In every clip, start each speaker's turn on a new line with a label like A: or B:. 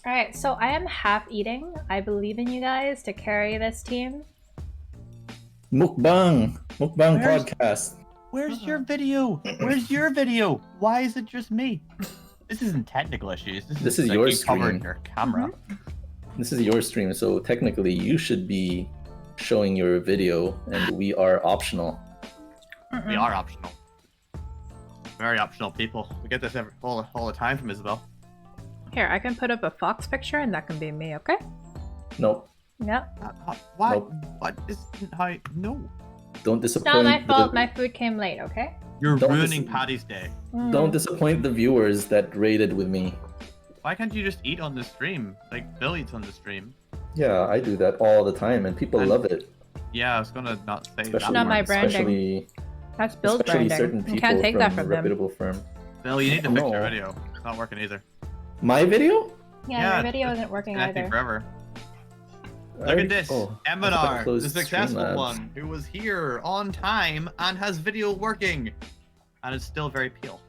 A: Alright, so I am half eating. I believe in you guys to carry this team.
B: Mukbang podcast.
C: Where's your video? Where's your video? Why is it just me? This isn't technical issues.
B: This is
C: like
B: your
C: you covered
B: stream.
C: your camera.
B: This is your stream, so technically you should be showing your video, and we are optional.
C: We are optional. Very optional people. We get this all the time from Isabel.
A: Here, I can put up a fox picture and that can be me, okay?
B: Nope.
A: Yep.
C: Why?
B: Nope.
C: What is how? No.
B: Don't
A: It's
B: disappoint.
A: not my fault, my food came late, okay?
C: You're
B: Don't
C: ruining Patty's Day.
B: Don't disappoint the viewers that raided with me.
C: Why can't you just eat on the stream? Like Bill eats on the stream.
B: Yeah, I do that all the time, and people love it.
C: Yeah, I was gonna not say
B: Especially,
C: that.
A: Not my
C: word.
A: branding.
B: Especially,
A: That's Bill's
B: especially
A: branding.
B: certain
A: You
B: people
A: can't take that
B: from
A: from
B: a
A: them.
B: reputable firm.
C: Bill, you need to fix
B: No.
C: your video. It's not working either.
B: My video?
A: Yeah, your video isn't working
C: Connecting
A: either.
C: forever. Look at this, Emenar, the
B: closed
C: successful
B: Streamlabs.
C: one, who was here on time and has video working, and it's still very pale.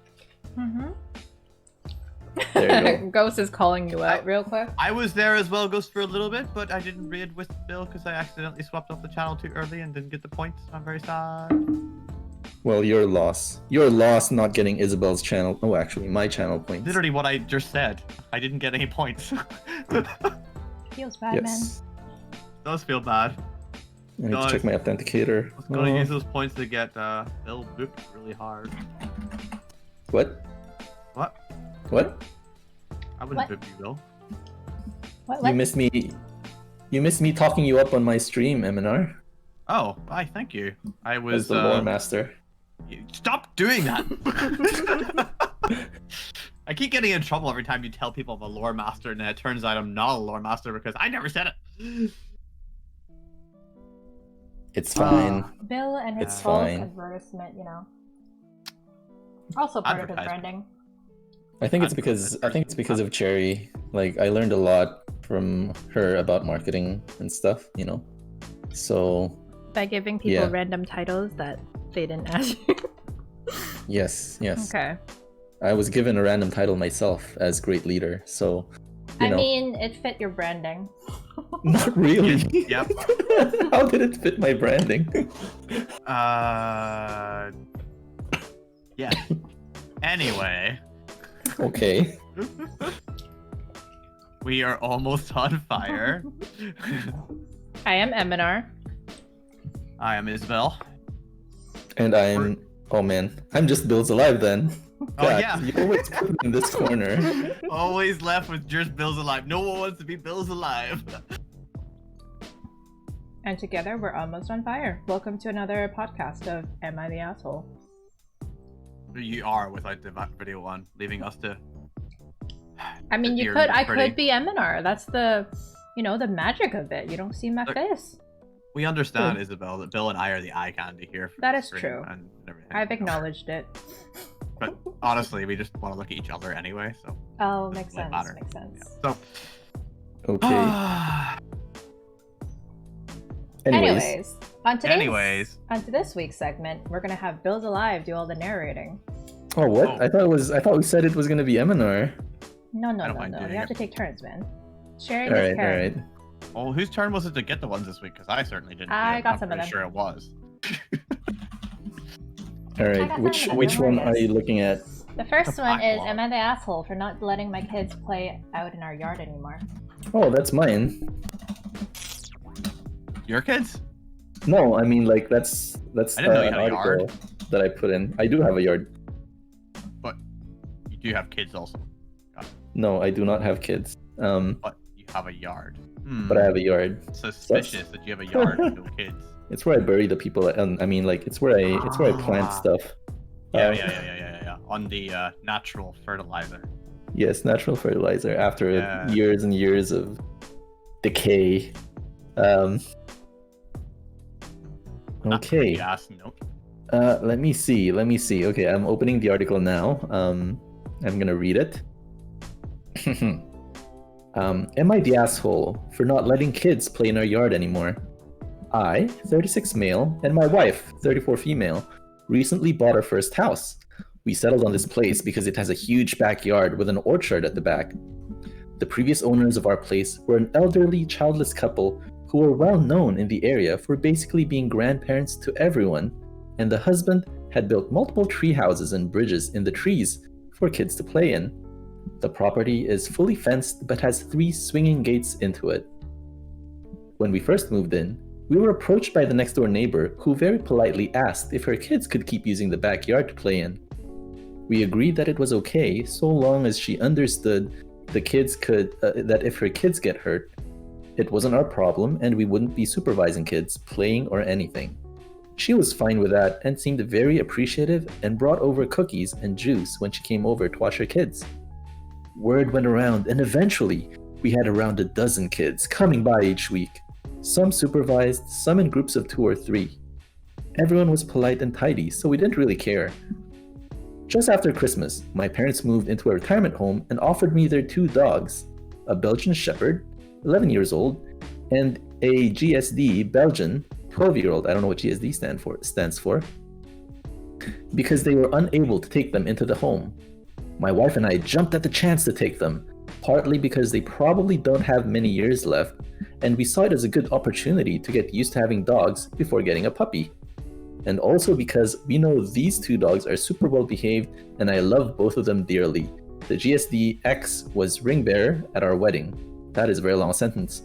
B: There you go.
A: Ghost is calling you out real quick.
C: I was there as well, Ghost, for a little bit, but I didn't raid with Bill because I accidentally swapped off the channel too early and didn't get the points. I'm very sad.
B: Well, your loss. Your loss not getting Isabel's channel. Oh, actually, my channel points.
C: Literally what I just said. I didn't get any points.
A: Feels bad,
B: Yes.
C: Does feel bad.
B: I need to check my authenticator.
C: I was gonna use those points to get Bill booped really hard.
B: What?
C: What?
B: What?
C: I wouldn't
A: What?
C: boop you, Bill.
A: What?
B: You missed me. You missed me talking you up on my stream, Emenar,
C: Oh, why? Thank you. I
B: as
C: was
B: the lore master.
C: Stop doing that! I keep getting in trouble every time you tell people I'm a lore master, and then it turns out I'm not a lore master because I never said it.
B: It's fine.
A: Bill and his
B: It's
A: false
B: fine.
A: advertisement, you know. Also part of his
C: Advertisement.
A: branding.
B: I think it's because of Cherry. Like, I learned a lot from her about marketing and stuff, you know. So
A: By giving people
B: Yeah.
A: random titles that they didn't ask you.
B: yes.
A: Okay.
B: I was given a random title myself as great leader. So you
A: I
B: know,
A: mean, it fit your branding.
B: not really.
C: Yep.
B: How did it fit my branding?
C: Yeah. Anyway,
B: Okay.
C: we are almost on fire.
A: I am Emenar.
C: I am Isabel.
B: And I'm. Oh man, I'm just Bill's alive then.
C: Oh,
B: God,
C: yeah.
B: You always put me in this corner.
C: Always left with just Bill's alive. No one wants to be Bill's alive.
A: And together we're almost on fire. Welcome to another podcast of Am I the Asshole?
C: You are without the video one, leaving us to.
A: I mean, I could be Emenar. That's the, you know, the magic of it. You don't see my
C: Look,
A: face.
C: We understand, Isabel, that Bill and I are the eye candy here. For
A: That
C: the
A: is
C: stream
A: true.
C: And everything.
A: I've acknowledged it.
C: But honestly, we just want to look at each other anyway, so.
A: Oh, makes
C: Doesn't
A: sense.
C: matter.
A: Makes sense.
C: So.
B: Okay.
A: Anyways, on
C: Anyways.
A: this week's segment, we're gonna have Bill's Alive do all the narrating.
B: Oh what?
C: Oh.
B: I thought we said it was gonna be Emenar.
A: No,
C: I don't mind
A: no.
C: doing
A: You have
C: it.
A: to take turns, man. Sharing
B: All
A: is
B: right, all
A: caring.
B: right.
C: Well, whose turn was it to get the ones this week? Because I certainly didn't.
A: I
C: do it.
A: got
C: I'm
A: some of
C: pretty
A: them.
C: sure it was.
B: All
A: I
B: right.
A: got
B: Which
A: some
B: which one are you looking at?
A: The first
C: The
A: one
C: black
A: is,
C: wall.
A: am I the asshole for not letting my kids play out in our yard anymore?
B: Oh, that's mine.
C: Your kids?
B: No, I mean like that's
C: I didn't know you
B: an
C: had a yard.
B: article that I put in. I do have a yard.
C: But you do have kids also.
B: No, I do not have kids.
C: But you have a yard.
B: But I have a yard.
C: Suspicious that you have a yard with no kids.
B: It's where I bury the people. I mean, like it's where I plant stuff.
C: Yeah. On the natural fertilizer.
B: Yes, natural fertilizer after
C: Yeah.
B: years and years of decay. Okay.
C: Yes, nope.
B: Let me see. Okay, I'm opening the article now. I'm gonna read it. Am I the asshole for not letting kids play in our yard anymore? I, 36 male, and my wife, 34 female, recently bought our first house. We settled on this place because it has a huge backyard with an orchard at the back. The previous owners of our place were an elderly, childless couple who were well known in the area for basically being grandparents to everyone, and the husband had built multiple tree houses and bridges in the trees for kids to play in. The property is fully fenced but has 3 swinging gates into it. When we first moved in, we were approached by the next door neighbor who very politely asked if her kids could keep using the backyard to play in. We agreed that it was okay so long as she understood the kids could that if her kids get hurt, it wasn't our problem and we wouldn't be supervising kids playing or anything. She was fine with that and seemed very appreciative and brought over cookies and juice when she came over to watch her kids. Word went around and eventually we had around a dozen kids coming by each week. Some supervised, some in groups of 2 or 3. Everyone was polite and tidy, so we didn't really care. Just after Christmas, my parents moved into a retirement home and offered me their 2 dogs, a Belgian Shepherd, 11 years old, and a GSD Belgian, 12-year-old. I don't know what GSD stands for, because they were unable to take them into the home. My wife and I jumped at the chance to take them, partly because they probably don't have many years left, and we saw it as a good opportunity to get used to having dogs before getting a puppy. And also because we know these 2 dogs are super well behaved and I love both of them dearly. The GSD X was ring bearer at our wedding. That is a very long sentence.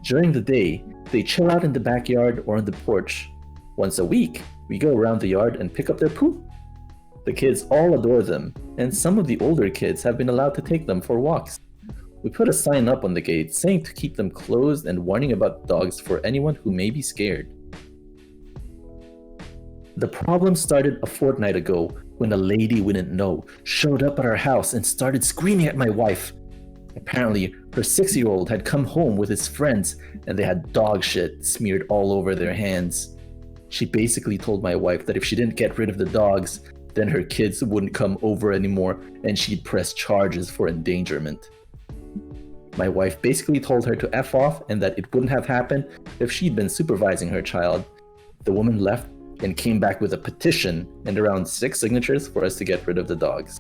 B: During the day, they chill out in the backyard or on the porch. Once a week, we go around the yard and pick up their poop. The kids all adore them, and some of the older kids have been allowed to take them for walks. We put a sign up on the gate saying to keep them closed and warning about dogs for anyone who may be scared. The problem started a fortnight ago when a lady we didn't know showed up at our house and started screaming at my wife. Apparently, her 6-year-old had come home with his friends and they had dog shit smeared all over their hands. She basically told my wife that if she didn't get rid of the dogs, then her kids wouldn't come over anymore and she'd press charges for endangerment. My wife basically told her to F off and that it wouldn't have happened if she'd been supervising her child. The woman left and came back with a petition and around 6 signatures for us to get rid of the dogs.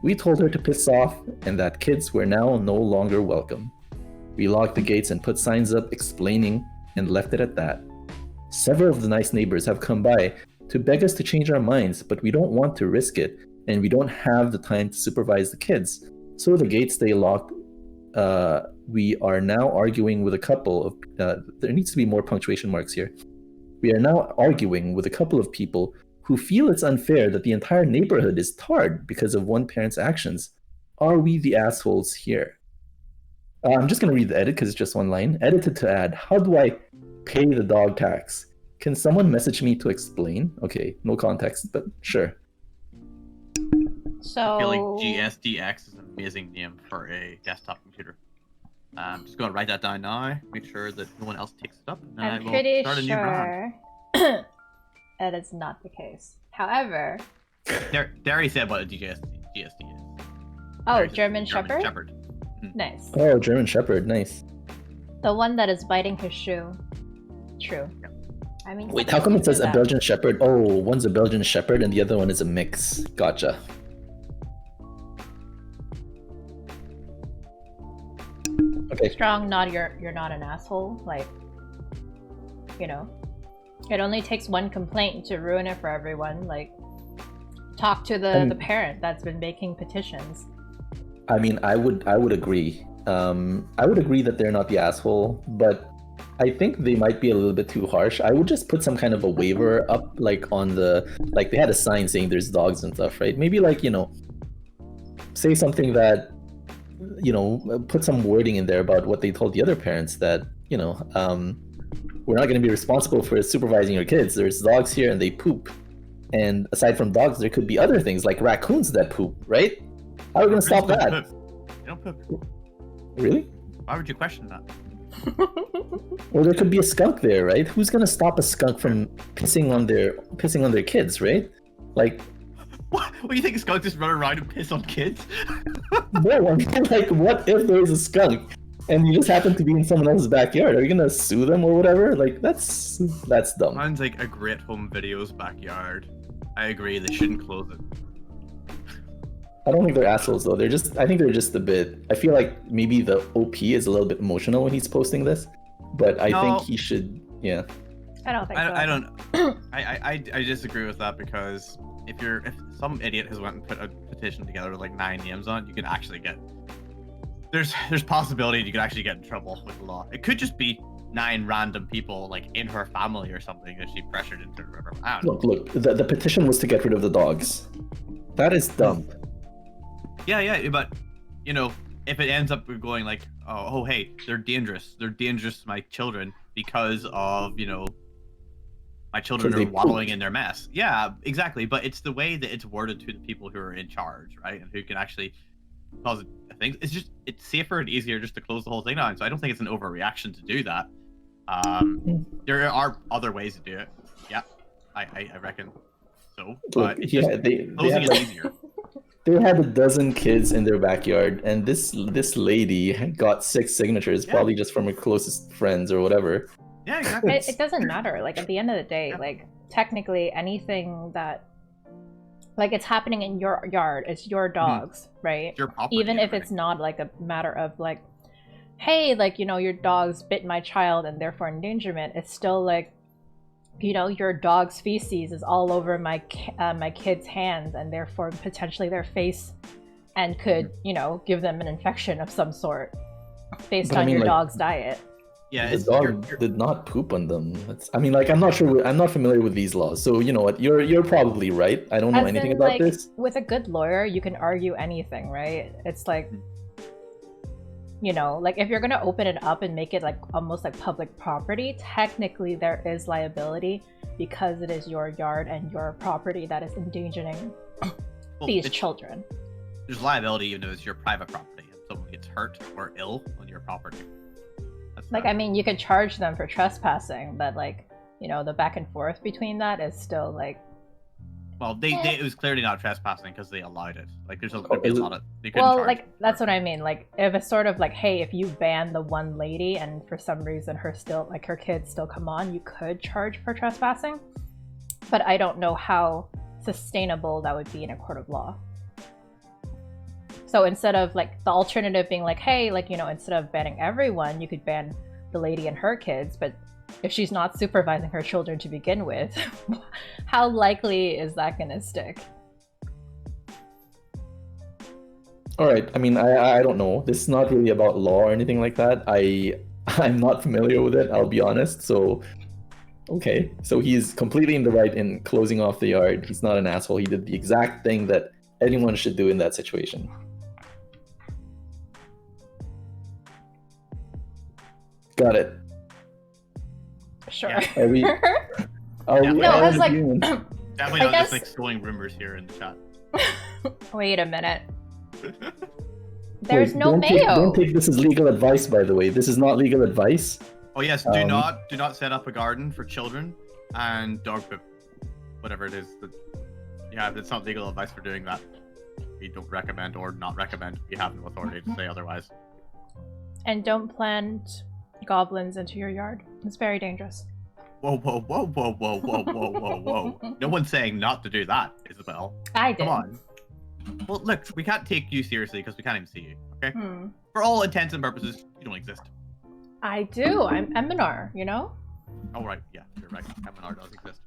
B: We told her to piss off and that kids were now no longer welcome. We locked the gates and put signs up explaining and left it at that. Several of the nice neighbors have come by to beg us to change our minds, but we don't want to risk it and we don't have the time to supervise the kids, so the gates stay locked. We are now arguing with a couple of there needs to be more punctuation marks here. We are now arguing with a couple of people who feel it's unfair that the entire neighborhood is tarred because of one parent's actions. Are we the assholes here? I'm just going to read the edit because it's just one line. Edited to add, how do I pay the dog tax? Can someone message me to explain? Okay, no context, but sure.
A: So...
C: I feel like GSDX is an amazing name for a desktop computer. I'm just going to write that down now, make sure that no one else takes it up, and
A: I'm
C: I will
A: pretty
C: start a new brand.
A: sure that is not the case. However...
C: Derry said what a GSD is.
A: Oh, German Shepherd?
C: Mm.
A: Nice.
B: Oh, German Shepherd, nice.
A: The one that is biting his shoe. True.
C: Yeah.
A: I mean,
B: Wait, how come it says a Belgian Shepherd? Oh, one's a Belgian Shepherd and the other one is a mix. Gotcha. Okay.
A: Strong, not you're not an asshole. Like, you know, it only takes one complaint to ruin it for everyone. Like, talk to the parent that's been making petitions.
B: I mean, I would agree. I would agree that they're not the asshole, but I think they might be a little bit too harsh. I would just put some kind of a waiver up, like on the, like they had a sign saying there's dogs and stuff, right? Maybe like, you know, say something that, you know, put some wording in there about what they told the other parents that, you know, we're not going to be responsible for supervising your kids. There's dogs here and they poop. And aside from dogs, there could be other things like raccoons that poop, right? How are we going to stop that?
C: They don't poop.
B: Really?
C: Why would you question that?
B: Well, there could be a skunk there, right? Who's going to stop a skunk from pissing on their kids, right? Like,
C: what do you think skunks just run around and piss on kids?
B: no, I mean, like, what if there's a skunk and you just happen to be in someone else's backyard? Are you gonna sue them or whatever? Like, that's dumb.
C: Sounds like a great home video's backyard. I agree, they shouldn't close it.
B: I don't think they're assholes though. I think they're just a bit. I feel like maybe the OP is a little bit emotional when he's posting this, but I think he should. Yeah.
A: I don't think so.
C: I don't. I disagree with that because if some idiot has went and put a petition together with like 9 names on it, you can actually get. There's possibility you could actually get in trouble with the law. It could just be 9 random people like in her family or something that she pressured into the river. I don't know.
B: Look. The petition was to get rid of the dogs. That is dumb.
C: Yeah, but you know, if it ends up going like, oh, hey, they're dangerous to my children because of, you know, my children are wallowing in their mess. Yeah, exactly. But it's the way that it's worded to the people who are in charge, right, and who can actually cause things. It's safer and easier just to close the whole thing down. So I don't think it's an overreaction to do that. There are other ways to do it. Yeah, I reckon so. But it's just closing it easier.
B: They had a dozen kids in their backyard, and this lady had got 6 signatures, probably just from her closest friends or whatever.
C: Yeah, exactly.
A: It doesn't matter. Like, at the end of the day, like, technically anything that, like, it's happening in your yard, it's your dogs, right?
C: Your property,
A: even if it's not like a matter of like, hey, like, you know, your dogs bit my child and therefore endangerment. It's still like, you know, your dog's feces is all over my kid's hands and therefore potentially their face, and could, you know, give them an infection of some sort based on your dog's diet.
C: Yeah,
B: the dog did not poop on them. I'm not sure. I'm not familiar with these laws, so you know what? You're probably right. I don't know anything about this.
A: With a good lawyer, you can argue anything, right? It's like, you know, like if you're gonna open it up and make it like almost like public property, technically there is liability because it is your yard and your property that is endangering these children.
C: There's liability even though it's your private property and someone gets hurt or ill on your property.
A: Like, I mean, you could charge them for trespassing, but like, you know, the back and forth between that is still like.
C: Well, it was clearly not trespassing because they allowed it. Like, there's a lot of.
A: Well, like that's what I mean. Like, if it's sort of like, hey, if you ban the one lady and for some reason her kids still come on, you could charge for trespassing. But I don't know how sustainable that would be in a court of law. So instead of like the alternative being like, hey, like, you know, instead of banning everyone, you could ban the lady and her kids, but if she's not supervising her children to begin with, how likely is that going to stick?
B: All right. I mean, I don't know. This is not really about law or anything like that. I'm not familiar with it, I'll be honest. So, okay. So he's completely in the right in closing off the yard. He's not an asshole. He did the exact thing that anyone should do in that situation. Got it.
A: Sure.
B: Are we?
A: No, I was like,
C: definitely not just like sowing rumors here in the chat.
A: Wait a minute. There's no
B: mayo. Don't take this as legal advice, by the way. This is not legal advice.
C: Oh yes, do not set up a garden for children and dog poop, whatever it is. Yeah, it's not legal advice for doing that. We don't recommend or not recommend. We have no authority to say otherwise.
A: And don't plant goblins into your yard. It's very dangerous.
C: Whoa. No one's saying not to do that, Isabel.
A: I did.
C: Come on. Well, look, we can't take you seriously because we can't even see you, okay? For all intents and purposes, you don't exist.
A: I do. I'm Emenar, you know?
C: Oh, right. Yeah, you're right. Emenar does exist.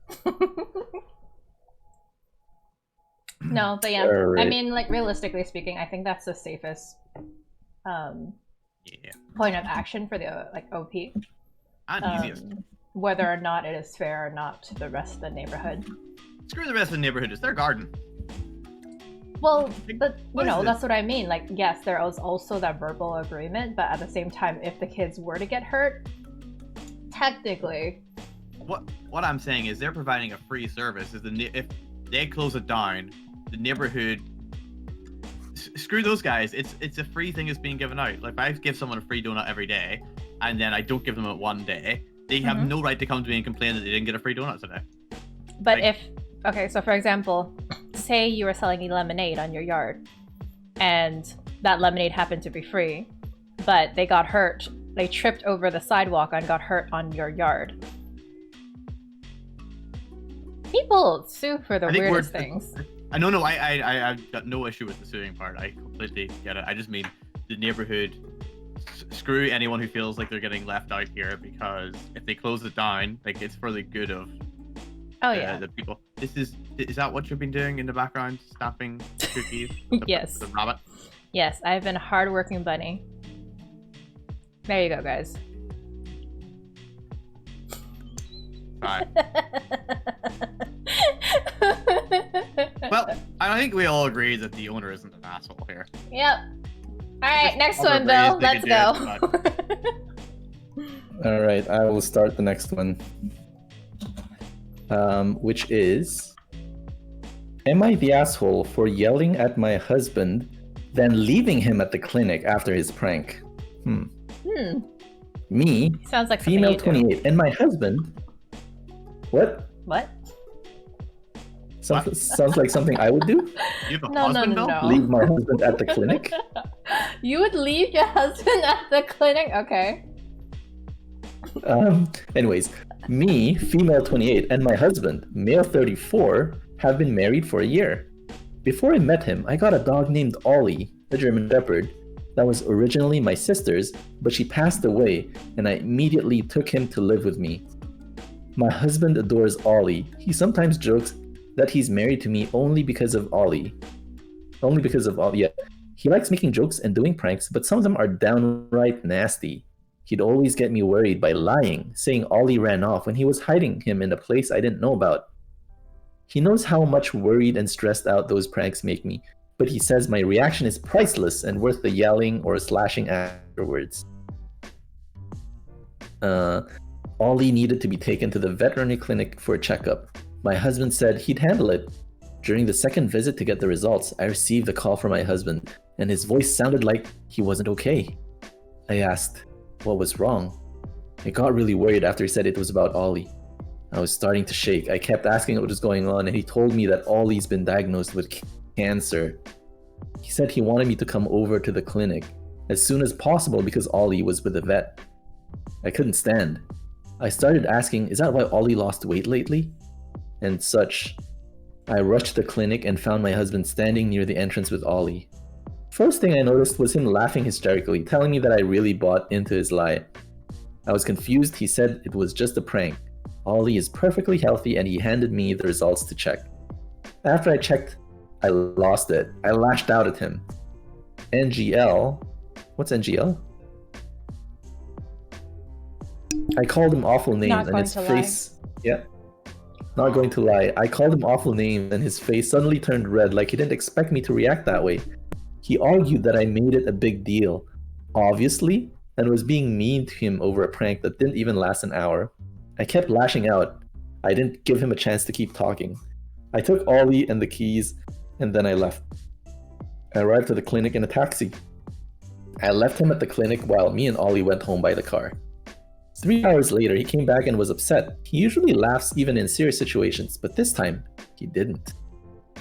A: No, but yeah. Right. I mean, like, realistically speaking, I think that's the safest point of action for the OP.
C: And easiest.
A: Whether or not it is fair or not to the rest of the neighborhood.
C: Screw the rest of the neighborhood. It's their garden.
A: Well, but you know, that's what I mean. Like, yes, there is also that verbal agreement, but at the same time, if the kids were to get hurt, technically.
C: What I'm saying is they're providing a free service. If they close it down, the neighborhood. Screw those guys. It's a free thing that's being given out. Like, if I give someone a free donut every day, and then I don't give them it one day, they have no right to come to me and complain that they didn't get a free donut today.
A: But okay, so for example, say you were selling lemonade on your yard, and that lemonade happened to be free, but they got hurt. They tripped over the sidewalk and got hurt on your yard. People sue for the weirdest things.
C: No, I've got no issue with the suing part. I completely get it. I just mean the neighborhood. Screw anyone who feels like they're getting left out here, because if they close it down, like, it's for the good of the people. Is that what you've been doing in the background, snapping cookies?
A: Yes.
C: The rabbit.
A: Yes, I've been a hardworking bunny. There you go, guys.
C: Alright. Well, I think we all agree that the owner isn't an asshole here.
A: Yep. Alright, next one, Bill. Let's go.
B: Alright, I will start the next one. Which is... Am I the asshole for yelling at my husband, then leaving him at the clinic after his prank? Me,
A: sounds like
B: female 28, and my husband... What?
A: What?
B: Sounds like something I would do?
C: You have a husband, Bill?
A: No.
B: Leave my husband at the clinic?
A: You would leave your husband at the clinic? Okay.
B: Anyways, me, female 28, and my husband, male 34, have been married for a year. Before I met him, I got a dog named Ollie, a German Shepherd, that was originally my sister's, but she passed away, and I immediately took him to live with me. My husband adores Ollie. He sometimes jokes that he's married to me only because of Ollie. Yeah. He likes making jokes and doing pranks, but some of them are downright nasty. He'd always get me worried by lying, saying Ollie ran off when he was hiding him in a place I didn't know about. He knows how much worried and stressed out those pranks make me, but he says my reaction is priceless and worth the yelling or slashing afterwards. Ollie needed to be taken to the veterinary clinic for a checkup. My husband said he'd handle it. During the second visit to get the results, I received a call from my husband, and his voice sounded like he wasn't okay. I asked what was wrong. I got really worried after he said it was about Ollie. I was starting to shake. I kept asking what was going on, and he told me that Ollie's been diagnosed with cancer. He said he wanted me to come over to the clinic as soon as possible because Ollie was with a vet. I couldn't stand. I started asking, is that why Ollie lost weight lately? And such. I rushed to the clinic and found my husband standing near the entrance with Ollie. First thing I noticed was him laughing hysterically, telling me that I really bought into his lie. I was confused. He said it was just a prank. Ollie is perfectly healthy, and he handed me the results to check. After I checked, I lost it. I lashed out at him. NGL? What's NGL? I called him awful names, and his face... Yeah. Not going to lie. I called him awful names, and his face suddenly turned red, like he didn't expect me to react that way. He argued that I made it a big deal, obviously, and was being mean to him over a prank that didn't even last an hour. I kept lashing out. I didn't give him a chance to keep talking. I took Ollie and the keys, and then I left. I arrived at the clinic in a taxi. I left him at the clinic while me and Ollie went home by the car. 3 hours later, he came back and was upset. He usually laughs even in serious situations, but this time, he didn't.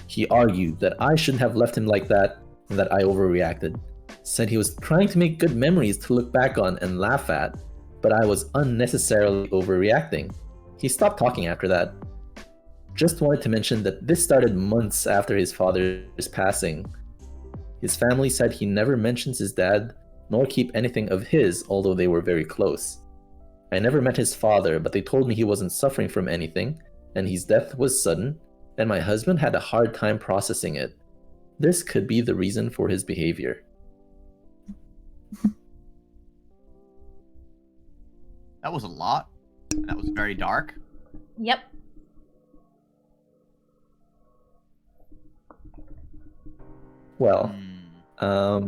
B: He argued that I shouldn't have left him like that and that I overreacted. Said he was trying to make good memories to look back on and laugh at, but I was unnecessarily overreacting. He stopped talking after that. Just wanted to mention that this started months after his father's passing. His family said he never mentions his dad, nor keep anything of his, although they were very close. I never met his father, but they told me he wasn't suffering from anything, and his death was sudden, and my husband had a hard time processing it. This could be the reason for his behavior.
C: That was a lot. That was very dark.
A: Yep.
B: Well,
A: I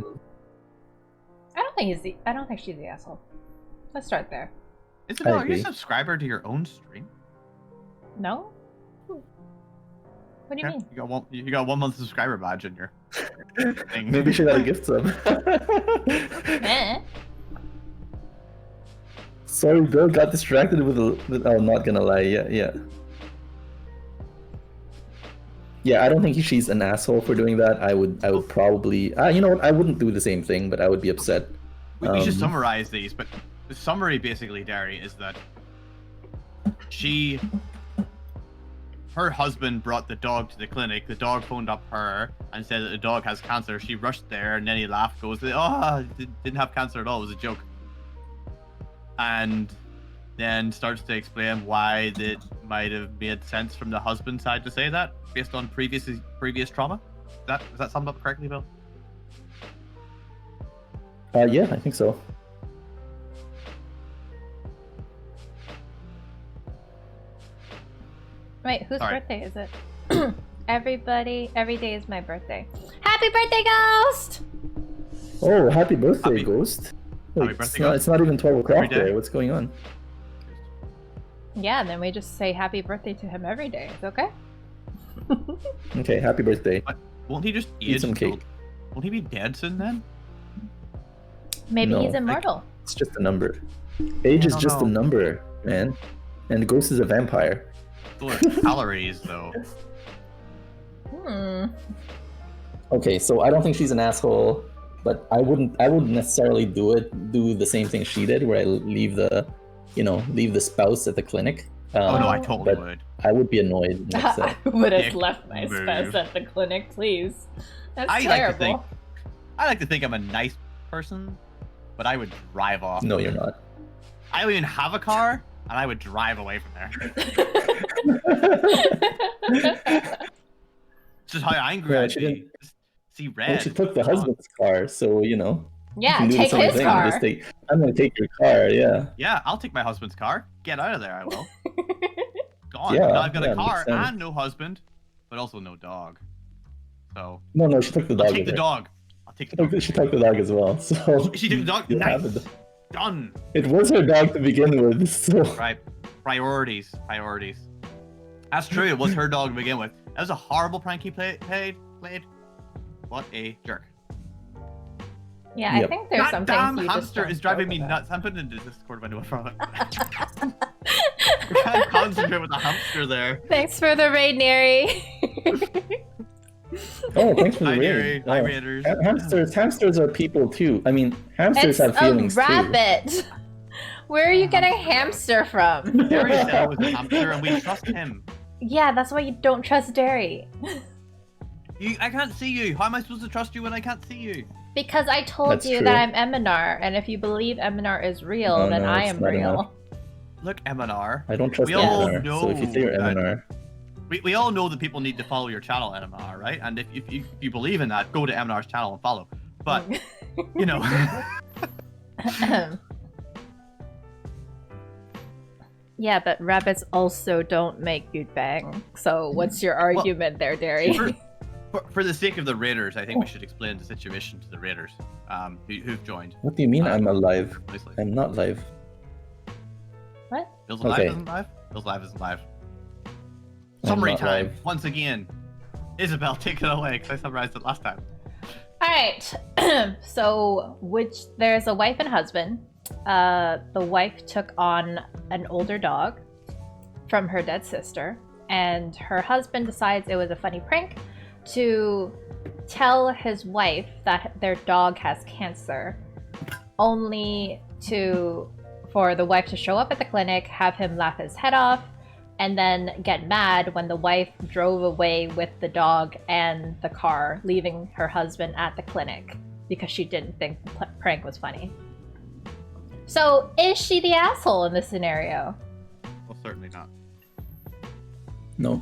A: don't think she's the asshole. Let's start there.
C: Isabel, are you a subscriber to your own stream?
A: No? What do you mean?
C: You got 1 month subscriber badge in your thing.
B: Maybe you should have a gift sub. Sorry, Bill got distracted with I'm not gonna lie. Yeah. Yeah, I don't think she's an asshole for doing that. I would probably, you know what? I wouldn't do the same thing, but I would be upset.
C: We should summarize these, but the summary basically, Derry, is that she her husband brought the dog to the clinic. The dog phoned up her and said that the dog has cancer. She rushed there, and then he laughed, goes, "Oh, didn't have cancer at all. It was a joke." And then starts to explain why it might have made sense from the husband's side to say that based on previous trauma. Is that summed up correctly, Bill?
B: Yeah, I think so.
A: Wait, whose
C: Sorry.
A: birthday is it? Everybody, every day is my birthday. Happy birthday, Ghost!
B: Oh, happy birthday, Ghost. Wait,
C: Happy birthday,
B: it's not even 12 o'clock
C: Every day?
B: there. What's going on?
A: Yeah, and then we just say happy birthday to him every day. It's okay?
B: Okay, happy birthday.
C: But won't he just
B: Eat some cake.
C: Won't he be dead soon then?
A: Maybe
B: No,
A: he's immortal.
B: It's just a number. Age is
C: don't
B: just a
C: know.
B: number, man. And Ghost is a vampire.
C: Full of calories, though.
B: Okay, so I don't think she's an asshole, but I wouldn't necessarily do the same thing she did, where I leave the spouse at the clinic.
C: Oh no, I totally
B: but
C: would.
B: I would be annoyed. and upset.
A: I would have
C: Dick
A: left my
C: move.
A: spouse at the clinic, please. That's
C: I
A: terrible.
C: like to think I'm a nice person, but I would drive off.
B: No, you're not.
C: I don't even have a car, and I would drive away from there. It's just how angry
B: Yeah,
C: I'd
B: she
C: be.
B: didn't-
C: Just see
B: Well,
C: red.
B: she took the husband's car, so you
A: Yeah,
B: can do
A: take
B: the same
A: his
B: thing.
A: car.
B: I'm gonna take your car. Yeah.
C: Yeah, I'll take my husband's car. Get out of there, I will. Gone.
B: Yeah,
C: Now I've got
B: yeah,
C: a car
B: makes sense.
C: and no husband, but also no dog. So
B: No, she took the dog.
C: I'll take
B: with
C: the
B: her.
C: dog. I'll take the dog.
B: She took the dog as well. So
C: She took the dog.
B: you have
C: Nice.
B: it.
C: Done.
B: It was her dog to begin with, so
C: Right. Priorities. That's true. It was her dog to begin with. That was a horrible prank he played. What a jerk.
A: Yeah, I
B: Yep.
A: think there's
C: That
A: some
C: damn
A: things you just
C: hamster
A: don't
C: is driving
A: joke
C: me
A: about.
C: nuts. I'm putting it into Discord when I do it from it. I can't concentrate with the hamster there.
A: Thanks for the raid, Neri.
B: Oh, thanks for the
C: Hi,
B: raid.
C: Gary. Hi,
B: Oh.
C: Raiders.
B: Hamsters are people too. I mean, hamsters
A: It's
B: have feelings
A: a rabbit. Where are you getting hamster from?
C: Gary said it was a hamster, and we trust him.
A: Yeah, that's why you don't trust Derry.
C: I can't see you. How am I supposed to trust you when I can't see you?
A: Because I told
B: That's
A: you
B: true.
A: that I'm Emenar, and if you believe Emenar is real,
B: Oh,
A: then
B: no,
A: I
B: it's
A: am
B: not
A: real.
B: enough.
C: Look, Emenar.
B: I don't trust
C: We all
B: Emenar. So if you say you're
C: know that-
B: Emenar,
C: We all know that people need to follow your channel, Emenar, right? And if you believe in that, go to Emenar's channel and follow. But, you know.
A: Yeah, but rabbits also don't make good bang. So what's your argument there, Derry?
C: For the sake of the Raiders, I think we should explain the situation to the Raiders who've joined.
B: what do you mean I'm alive?
C: Obviously.
B: I'm not live.
A: What?
C: Bill's alive
B: Okay.
C: isn't live? Bill's live isn't live.
B: I'm
C: Summary
B: not
C: time,
B: live.
C: once again. Isabel, take it away, because I summarized it last time.
A: Alright, so there's a wife and husband. The wife took on an older dog from her dead sister, and her husband decides it was a funny prank to tell his wife that their dog has cancer, only for the wife to show up at the clinic, have him laugh his head off, and then get mad when the wife drove away with the dog and the car, leaving her husband at the clinic because she didn't think the prank was funny. So, is she the asshole in this scenario?
C: Well, certainly not.
B: No.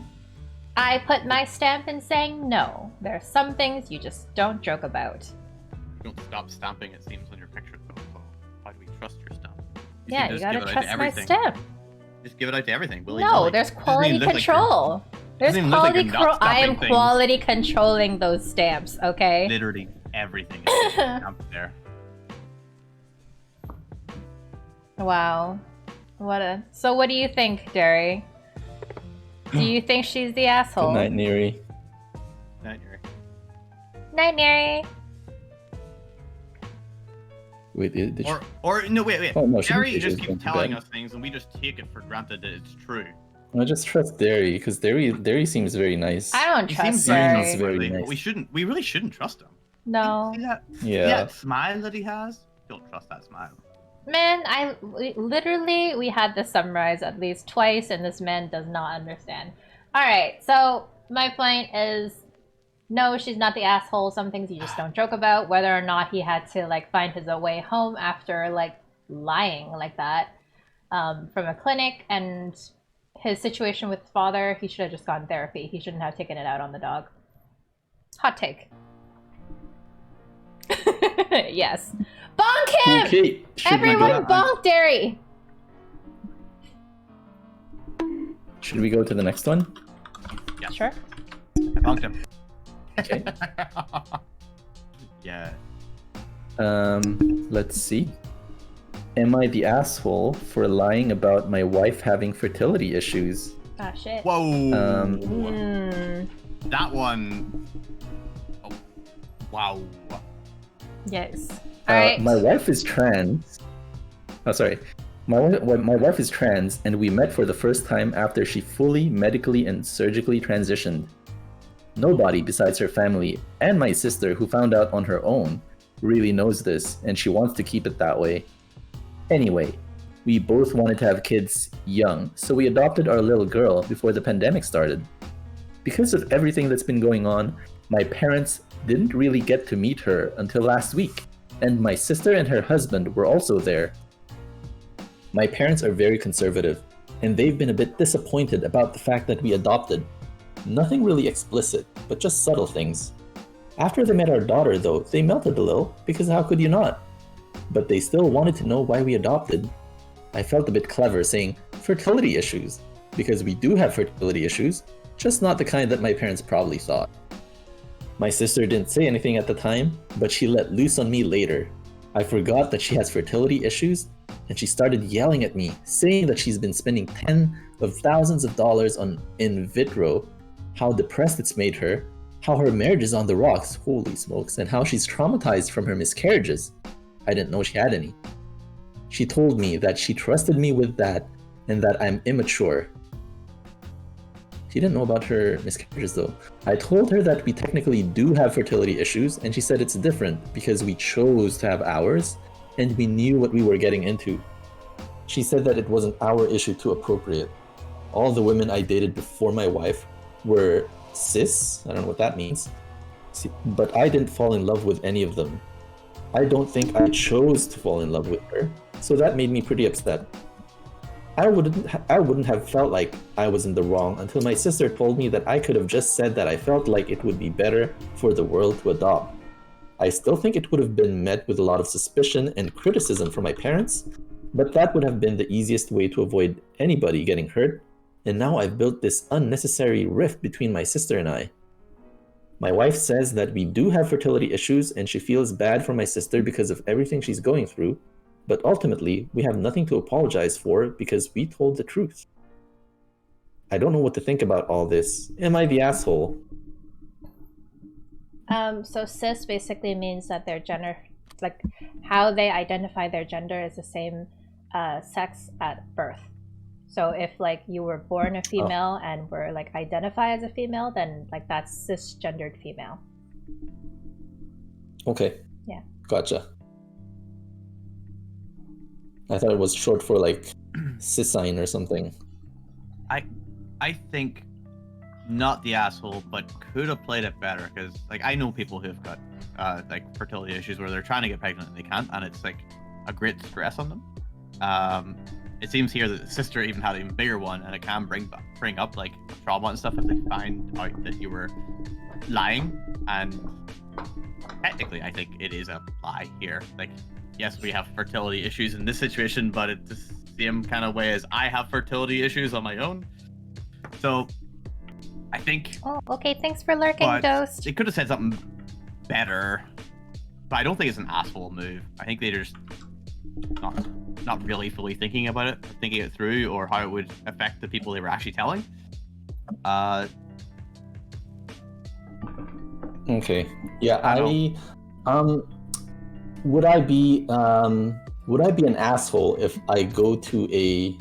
A: I put my stamp in saying no. There are some things you just don't joke about.
C: You don't stop stamping, it seems, on your picture, though. So why do we trust your stamp?
A: Yeah,
C: seem
A: you
C: to just
A: gotta
C: give it out to
A: trust my
C: everything.
A: stamp.
C: Just give it out to everything.
A: No,
C: willy-nilly.
A: there's
C: Doesn't
A: quality
C: even look like you're-
A: control. There's
C: doesn't even look like
A: quality
C: you're not
A: I am
C: stamping things.
A: quality controlling those stamps, okay?
C: Literally everything is stamped there.
A: Wow. So what do you think, Derry? Do you think she's the asshole?
B: Good night, Neri.
C: Not your-
A: Night, Neri.
B: Wait, did she...
C: Or no, wait.
B: Oh, no, she
C: Gary
B: didn't say
C: just
B: she was
C: keeps
B: going to
C: telling
B: bed.
C: us things, and we just take it for granted that it's true.
B: I just trust Derry because Derry seems very nice.
A: I don't
C: He
A: trust
C: seems very
A: Derry.
B: nice. Very
C: trustworthy, but
B: nice.
C: we really shouldn't trust him.
A: No.
C: See that?
B: Yeah.
C: That smile that he has? Don't trust that smile.
A: Man, we had this summarized at least twice, and this man does not understand. All right. So my point is, no, she's not the asshole. Some things you just don't joke about. Whether or not he had to like find his way home after like lying like that from a clinic, and his situation with his father, he should have just gone therapy. He shouldn't have taken it out on the dog. Hot take. Yes. Bonk him!
B: Okay.
A: Everyone bonk Derry!
B: Should we go to the next one?
C: Yeah.
A: Sure.
C: I bonked him.
B: Okay.
C: Yeah.
B: Let's see. Am I the asshole for lying about my wife having fertility issues?
A: Ah, shit.
C: Whoa. That one. Oh. Wow.
A: Yes. All right.
B: My wife is trans. Oh, sorry. My wife is trans, and we met for the first time after she fully medically and surgically transitioned. Nobody besides her family and my sister, who found out on her own, really knows this, and she wants to keep it that way. Anyway, we both wanted to have kids young, so we adopted our little girl before the pandemic started. Because of everything that's been going on, my parents didn't really get to meet her until last week, and my sister and her husband were also there. My parents are very conservative, and they've been a bit disappointed about the fact that we adopted. Nothing really explicit, but just subtle things. After they met our daughter, though, they melted a little, because how could you not? But they still wanted to know why we adopted. I felt a bit clever saying fertility issues, because we do have fertility issues, just not the kind that my parents probably thought. My sister didn't say anything at the time, but she let loose on me later. I forgot that she has fertility issues, and she started yelling at me, saying that she's been spending tens of thousands of dollars on in vitro, how depressed it's made her, how her marriage is on the rocks, holy smokes, and how she's traumatized from her miscarriages. I didn't know she had any. She told me that she trusted me with that and that I'm immature. She didn't know about her miscarriages though. I told her that we technically do have fertility issues, and she said it's different because we chose to have ours and we knew what we were getting into. She said that it wasn't our issue to appropriate. All the women I dated before my wife were cis, I don't know what that means, but I didn't fall in love with any of them. I don't think I chose to fall in love with her, so that made me pretty upset. I wouldn't have felt like I was in the wrong until my sister told me that I could have just said that I felt like it would be better for the world to adopt. I still think it would have been met with a lot of suspicion and criticism from my parents, but that would have been the easiest way to avoid anybody getting hurt, and now I've built this unnecessary rift between my sister and I. My wife says that we do have fertility issues and she feels bad for my sister because of everything she's going through, but ultimately, we have nothing to apologize for because we told the truth. I don't know what to think about all this. Am I the asshole?
A: So cis basically means that their gender, like how they identify their gender, is the same sex at birth. So if like you were born a female and were like identify as a female, then like that's cisgendered female.
B: Okay.
A: Yeah.
B: Gotcha. I thought it was short for like cissign or something.
C: I think not the asshole, but could have played it better because like I know people who've got like fertility issues where they're trying to get pregnant and they can't, and it's like a great stress on them. It seems here that the sister even had an even bigger one, and it can bring up like trauma and stuff if they find out that you were lying. And technically, I think it is a lie here. Like, yes, we have fertility issues in this situation, but it's the same kind of way as I have fertility issues on my own. So, I think.
A: Oh, okay. Thanks for lurking, Ghost.
C: They could have said something better, but I don't think it's an asshole move. I think they're just not really fully thinking about it, thinking it through, or how it would affect the people they were actually telling.
B: Okay. Yeah, would I be an asshole if I go to a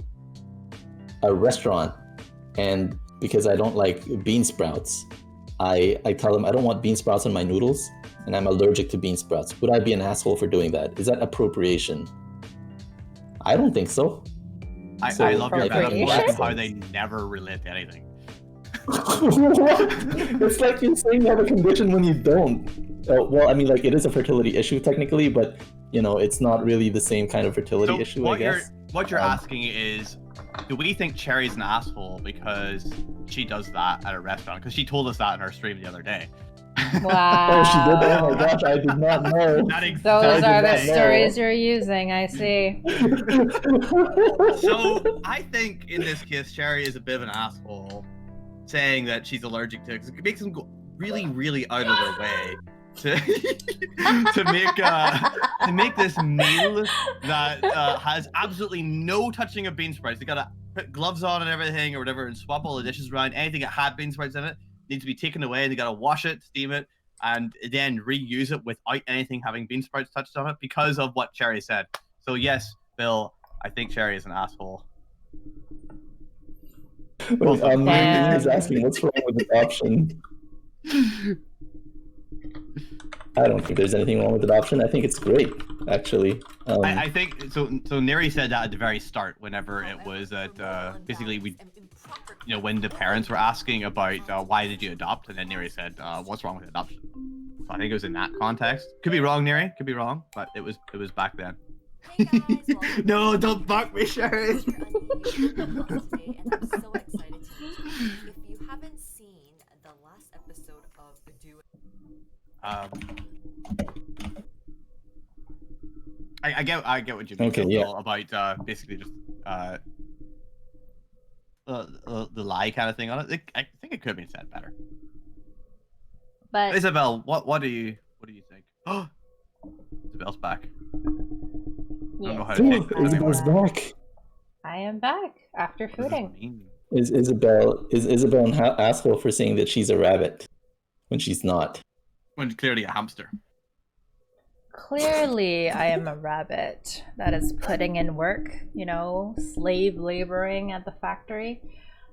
B: restaurant and because I don't like bean sprouts, I tell them I don't want bean sprouts on my noodles and I'm allergic to bean sprouts. Would I be an asshole for doing that? Is that appropriation? I don't think so.
C: I love your metaphor how they never relate to anything.
B: What? It's like you're saying you have a condition when you don't. Well, I mean, like, it is a fertility issue technically, but it's not really the same kind of fertility
C: So
B: issue, I guess.
C: what you're asking is, do we think Cherry's an asshole because she does that at a restaurant? Because she told us that in our stream the other day.
A: Wow.
B: Oh, she did. Oh my gosh, I did not know.
A: Those are the stories you're using, I see.
C: So I think in this case, Cherry is a bit of an asshole, saying that she's allergic to it, because it makes them go really, really out of their way to to make this meal that has absolutely no touching of bean sprouts. They gotta put gloves on and everything or whatever, and swap all the dishes around. Anything that had bean sprouts in it needs to be taken away. They gotta wash it, steam it, and then reuse it without anything having bean sprouts touched on it because of what Cherry said. So yes, Bill, I think Cherry is an asshole.
B: Wait, he's asking what's wrong with adoption. I don't think there's anything wrong with adoption. I think it's great, actually.
C: I think so. So Neri said that at the very start, whenever it was that basically when the parents were asking about why did you adopt, and then Neri said, "What's wrong with adoption?" So I think it was in that context. Could be wrong, Neri. Could be wrong, but it was back then.
D: Hey guys,
C: No, don't fuck me, Sherry.
D: and I'm so excited to meet you. If you haven't seen the last episode of Do
C: I get what you mean.
B: Okay, yeah.
C: About basically just the lie kind of thing on it. I think it could have been said better.
A: But
C: Isabel, what do you think? Oh, Isabel's back. I don't know how to take that
B: Isabel's
C: anymore.
B: back.
A: I am back after
C: What does this
A: fooding.
C: mean?
B: Is Isabel an asshole for saying that she's a rabbit when she's not?
C: When clearly a hamster.
A: Clearly, I am a rabbit that is putting in work, slave laboring at the factory.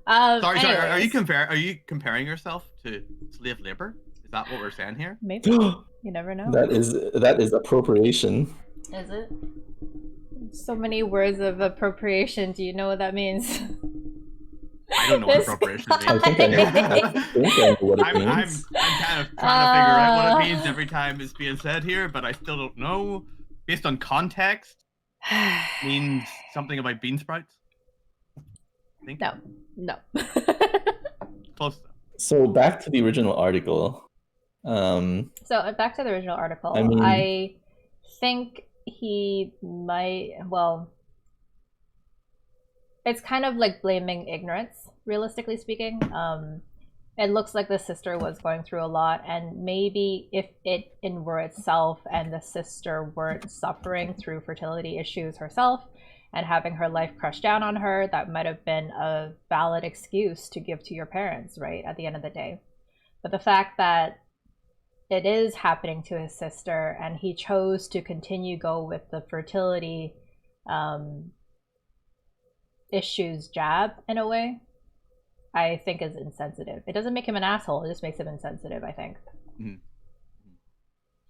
C: Sorry,
A: anyways,
C: are you comparing yourself to slave labor? Is that what we're saying here?
A: Maybe. You never know.
B: That is appropriation.
A: Is it? So many words of appropriation. Do you know what that means?
C: I don't know what appropriation means.
B: I think I know what it means.
C: I'm kind of trying to figure out what it means every time it's being said here, but I still don't know. Based on context, means something about bean sprouts. I think.
A: No.
C: Close though.
B: So back to the original article.
A: So back to the original article.
B: I mean-
A: I think he might. Well, it's kind of like blaming ignorance, realistically speaking. It looks like the sister was going through a lot, and maybe if it were itself and the sister weren't suffering through fertility issues herself and having her life crushed down on her, that might have been a valid excuse to give to your parents, right, at the end of the day. But the fact that it is happening to his sister and he chose to go with the fertility issues jab in a way, I think is insensitive. It doesn't make him an asshole, it just makes him insensitive, I think.
C: Mm-hmm.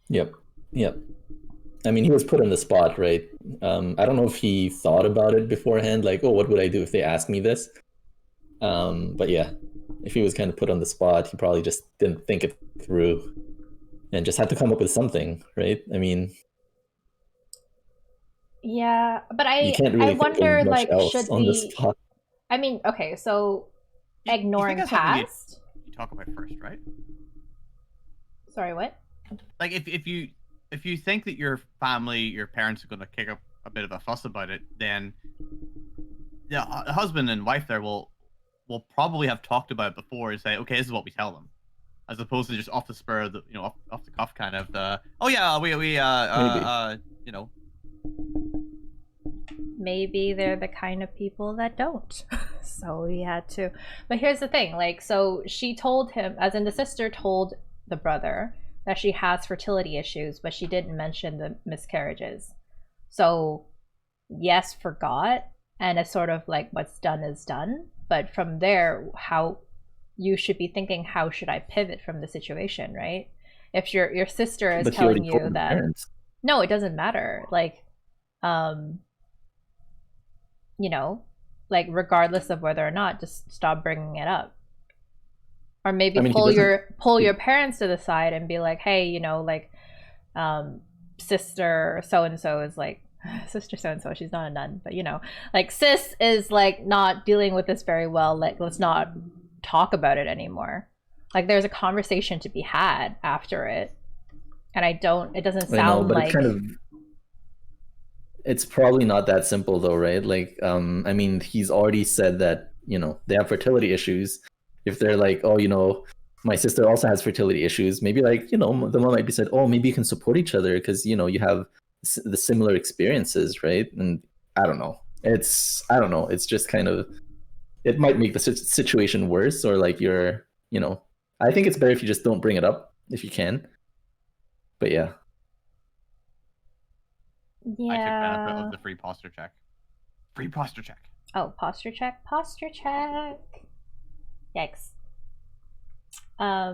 B: Yep. I mean, he was put on the spot, right? I don't know if he thought about it beforehand, like, oh, what would I do if they asked me this? But yeah, if he was kind of put on the spot, he probably just didn't think it through and just had to come up with something, right? I mean,
A: yeah, but
B: you can't really
A: I wonder, like, should
B: on the
A: we...
B: spot.
A: I mean, okay, so ignoring
C: You think that's something
A: past...
C: you talk about first, right?
A: Sorry, what?
C: Like if you think that your family, your parents are going to kick up a bit of a fuss about it, then the husband and wife there will probably have talked about it before and say, okay, this is what we tell them, as opposed to just off the spur of the, off the cuff kind of the, oh yeah, we
A: Maybe they're the kind of people that don't. So he had to. But here's the thing, like, so she told him, as in the sister told the brother, that she has fertility issues, but she didn't mention the miscarriages. So yes, forgot, and it's sort of like what's done is done. But from there, how you should be thinking, how should I pivot from the situation, right? If your sister is telling you that, no, it doesn't matter. Like, like, regardless of whether or not, just stop bringing it up. Or maybe
B: I mean,
A: pull your parents to the side and be like, hey, you know, like, sister so and so is like, sister so and so, she's not a nun, but you know, like sis is like not dealing with this very well. Like, let's not talk about it anymore. Like, there's a conversation to be had after it, and it doesn't sound like.
B: It's probably not that simple though, right? Like, I mean, he's already said that, you know, they have fertility issues. If they're like, oh, you know, my sister also has fertility issues, maybe like, you know, the mom might be said, oh, maybe you can support each other because, you know, you have the similar experiences, right? And I don't know. It's just kind of, it might make the situation worse, or like you're, you know, I think it's better if you just don't bring it up if you can. But yeah.
A: Yeah.
C: I took benefit of the free posture check. Free posture check.
A: Oh, posture check. Posture check. Yikes. I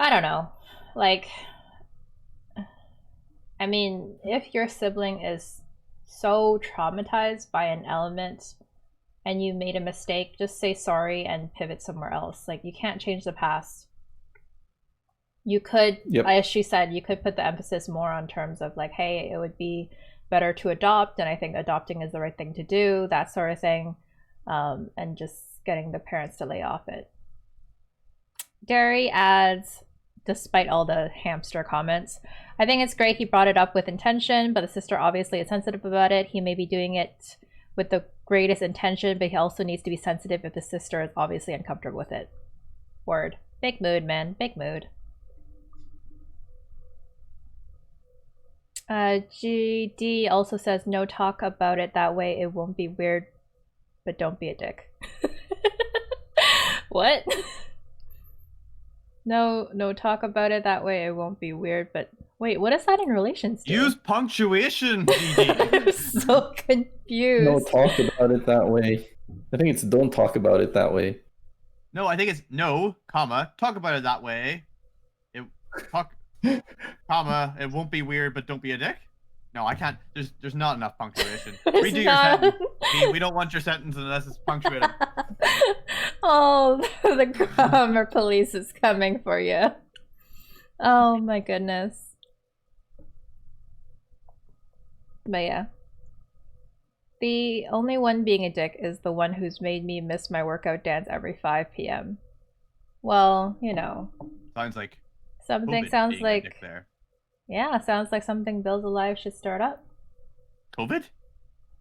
A: don't know. Like, I mean, if your sibling is so traumatized by an element and you made a mistake, just say sorry and pivot somewhere else. Like, you can't change the past. You could, as she said, you could put the emphasis more on terms of like, hey, it would be better to adopt, and I think adopting is the right thing to do, that sort of thing, and just getting the parents to lay off it. Derry adds, despite all the hamster comments, I think it's great he brought it up with intention, but the sister obviously is sensitive about it. He may be doing it with the greatest intention, but he also needs to be sensitive if the sister is obviously uncomfortable with it. Word. Big mood, man. Big mood. GD also says, no talk about it that way. It won't be weird, but don't be a dick. What? No talk about it that way. It won't be weird, but wait, what is that in relation to?
C: Use punctuation, GD.
A: I'm so confused.
B: No talk about it that way. I think it's don't talk about it that way.
C: No, I think it's no, comma, talk about it that way. Comma, it won't be weird, but don't be a dick. No, I can't. There's not enough punctuation. Redo your sentence. We don't want your sentence unless it's punctuated.
A: Oh, the grammar police is coming for you. Oh my goodness. But yeah. The only one being a dick is the one who's made me miss my workout dance every 5 p.m. Well, you know.
C: Sounds like
A: something
C: COVID
A: sounds like
C: there.
A: Yeah, sounds like something Bills Alive should start up.
C: COVID?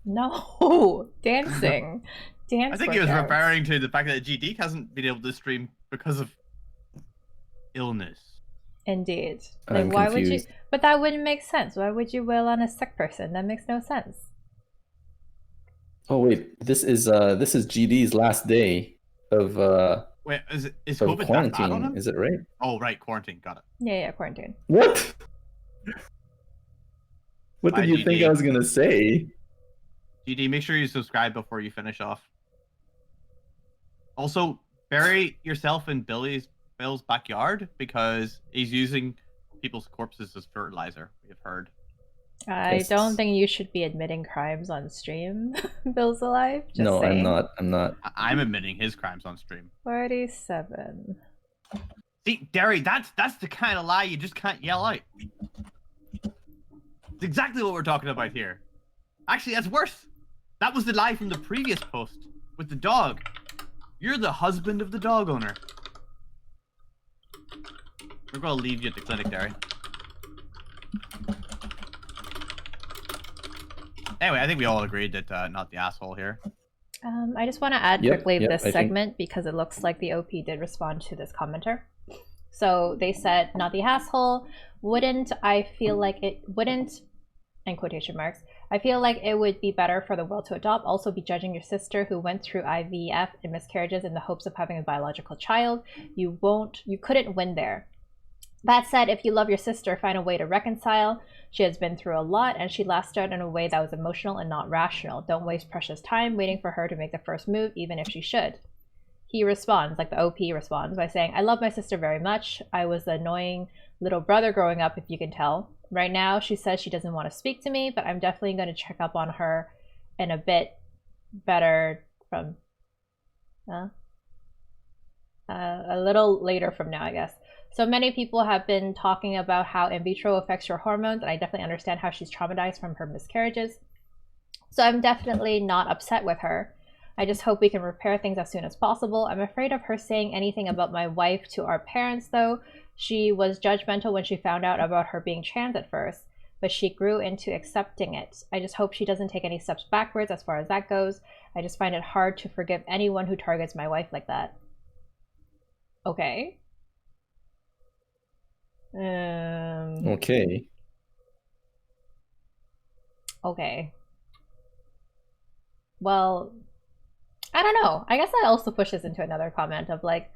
A: No, dancing. Dance.
C: I think he was referring to the fact that GD hasn't been able to stream because of illness.
A: Indeed. Like, why would you? But that wouldn't make sense. Why would you wail on a sick person? That makes no sense.
B: Oh wait, this is GD's last day of
C: Wait, is COVID
B: quarantine?
C: That bad on him?
B: Is it right?
C: Oh right, quarantine. Got it.
A: Yeah, quarantine.
B: What? What did you think I was gonna say?
C: GD, make sure you subscribe before you finish off. Also, bury yourself in Bill's backyard because he's using people's corpses as fertilizer. We've heard.
A: I don't think you should be admitting crimes on stream. Bill's Alive. Just
B: no,
A: saying.
B: I'm not.
C: I'm admitting his crimes on stream.
A: 47.
C: See, Derry, that's the kind of lie you just can't yell out. It's exactly what we're talking about here. Actually, that's worse. That was the lie from the previous post with the dog. You're the husband of the dog owner. We're gonna leave you at the clinic, Derry. Anyway, I think we all agreed that not the asshole here.
A: I just want to add quickly this segment because it looks like the OP did respond to this commenter. So they said, not the asshole. Wouldn't I feel like it wouldn't, in quotation marks, I feel like it would be better for the world to adopt, also be judging your sister who went through IVF and miscarriages in the hopes of having a biological child. You couldn't win there. That said, if you love your sister, find a way to reconcile. She has been through a lot and she lashed out in a way that was emotional and not rational. Don't waste precious time waiting for her to make the first move, even if she should. He responds, like the OP responds, by saying, I love my sister very much. I was the annoying little brother growing up, if you can tell. Right now, she says she doesn't want to speak to me, but I'm definitely going to check up on her in a bit better from a little later from now, I guess. So many people have been talking about how in vitro affects your hormones, and I definitely understand how she's traumatized from her miscarriages. So I'm definitely not upset with her. I just hope we can repair things as soon as possible. I'm afraid of her saying anything about my wife to our parents, though. She was judgmental when she found out about her being trans at first, but she grew into accepting it. I just hope she doesn't take any steps backwards as far as that goes. I just find it hard to forgive anyone who targets my wife like that. Okay.
B: Okay.
A: Okay. Well, I don't know. I guess that also pushes into another comment of like,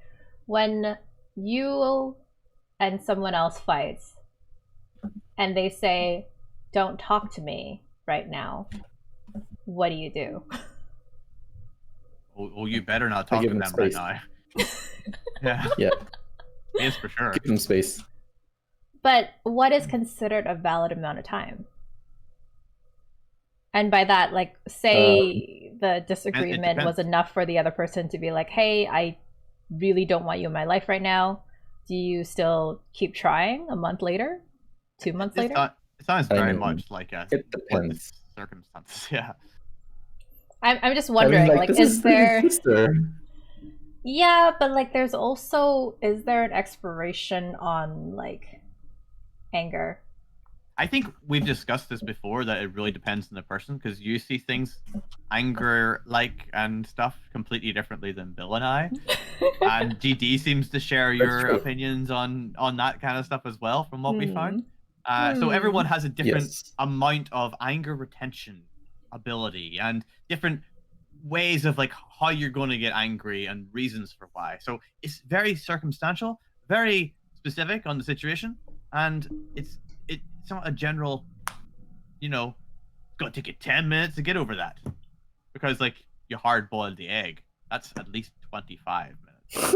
A: when you and someone else fights and they say, don't talk to me right now, what do you do?
C: Well, you better not talk to them right now. Yeah.
B: Yeah.
C: Yes, for sure.
B: Give them space.
A: But what is considered a valid amount of time? And by that, like, say the disagreement was enough for the other person to be like, hey, I really don't want you in my life right now. Do you still keep trying a month later? 2 months later?
C: It sounds very much like
B: it depends.
C: Circumstances, yeah.
A: I'm just wondering, like is there...
B: Sister.
A: Yeah, but like there's also... Is there an expiration on, like, anger?
C: I think we've discussed this before, that it really depends on the person, because you see things anger-like and stuff completely differently than Bill and I. And GD seems to share your opinions on that kind of stuff as well, from what we found. So everyone has a different amount of anger retention ability and different ways of like how you're going to get angry and reasons for why. So it's very circumstantial, very specific on the situation, and it's not a general, you know, it's gonna take you 10 minutes to get over that, because like you hard boiled the egg. That's at least 25 minutes.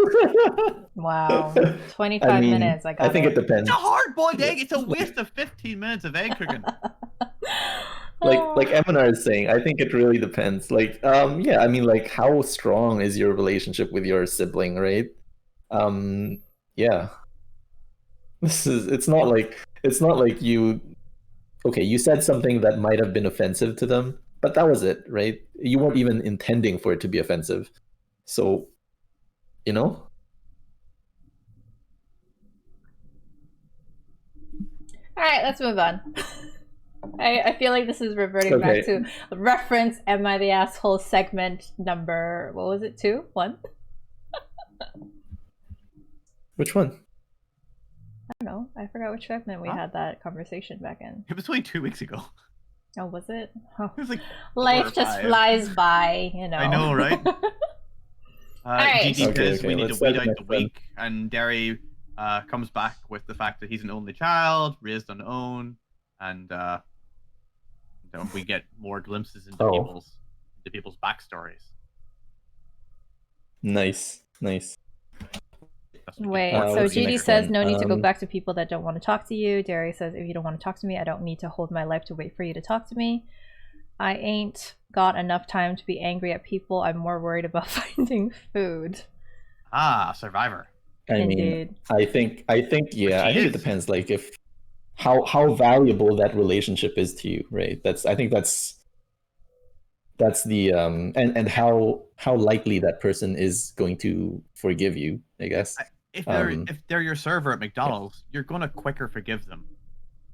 A: Wow, 25 minutes. I
B: think it depends.
C: It's a hard boiled egg. It's a waste of 15 minutes of egg cooking.
B: Like Emenar is saying, I think it really depends. Like, yeah, I mean, like, how strong is your relationship with your sibling, right? Yeah. It's not like you, okay, you said something that might have been offensive to them, but that was it, right? You weren't even intending for it to be offensive. So, you know?
A: All right, let's move on. I feel like this is reverting back to reference Am I the Asshole segment number, what was it, 2? 1?
B: Which one?
A: I don't know. I forgot which segment we had that conversation back in.
C: It was only 2 weeks ago.
A: Oh, was it? Oh.
C: It was like
A: life just flies by, you know.
C: I know, right?
A: Right.
C: GD says we need to wait out the week, and Derry comes back with the fact that he's an only child, raised on his own, and we get more glimpses into people's backstories.
B: Nice.
A: Wait, so GD says no need to go back to people that don't want to talk to you. Derry says if you don't want to talk to me, I don't need to hold my life to wait for you to talk to me. I ain't got enough time to be angry at people. I'm more worried about finding food.
C: Ah, survivor.
A: Indeed.
B: I think yeah, I think it depends, like, if how valuable that relationship is to you, right? I think that's the and how likely that person is going to forgive you, I guess.
C: If they're your server at McDonald's, you're gonna quicker forgive them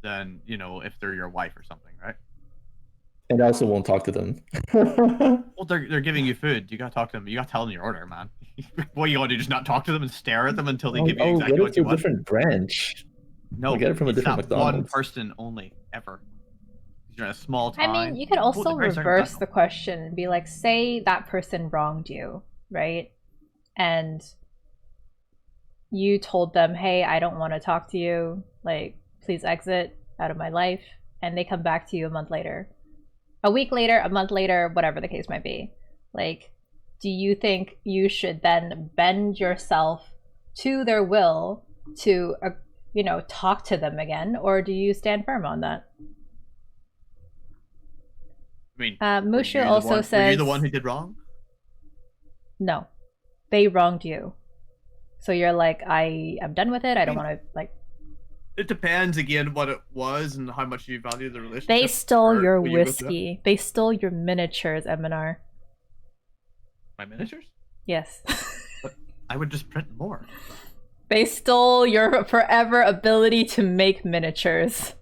C: than, you know, if they're your wife or something, right?
B: And I also won't talk to them.
C: Well, they're giving you food. You gotta talk to them. You gotta tell them your order, man. What you gotta do? Just not talk to them and stare at them until they give you exactly what you want?
B: Get it from a different branch.
C: No,
B: get it from a different McDonald's.
C: One person only, ever. You're in a small town.
A: I mean, you could also reverse the question and be like, say that person wronged you, right? And you told them, hey, I don't want to talk to you. Like, please exit out of my life. And they come back to you a month later. A week later, a month later, whatever the case might be. Like, do you think you should then bend yourself to their will to, you know, talk to them again? Or do you stand firm on that?
C: mean,
A: Mushu
C: were you
A: also
C: were you
A: says
C: the one who did wrong?
A: no, they wronged you. So you're like, I am done with it. I don't want to like.
C: It depends again what it was and how much you value the relationship.
A: They stole
C: or
A: your
C: were you with
A: whiskey. They stole your miniatures, Emenar.
C: my miniatures?
A: Yes.
C: But I would just print more.
A: They stole your forever ability to make miniatures.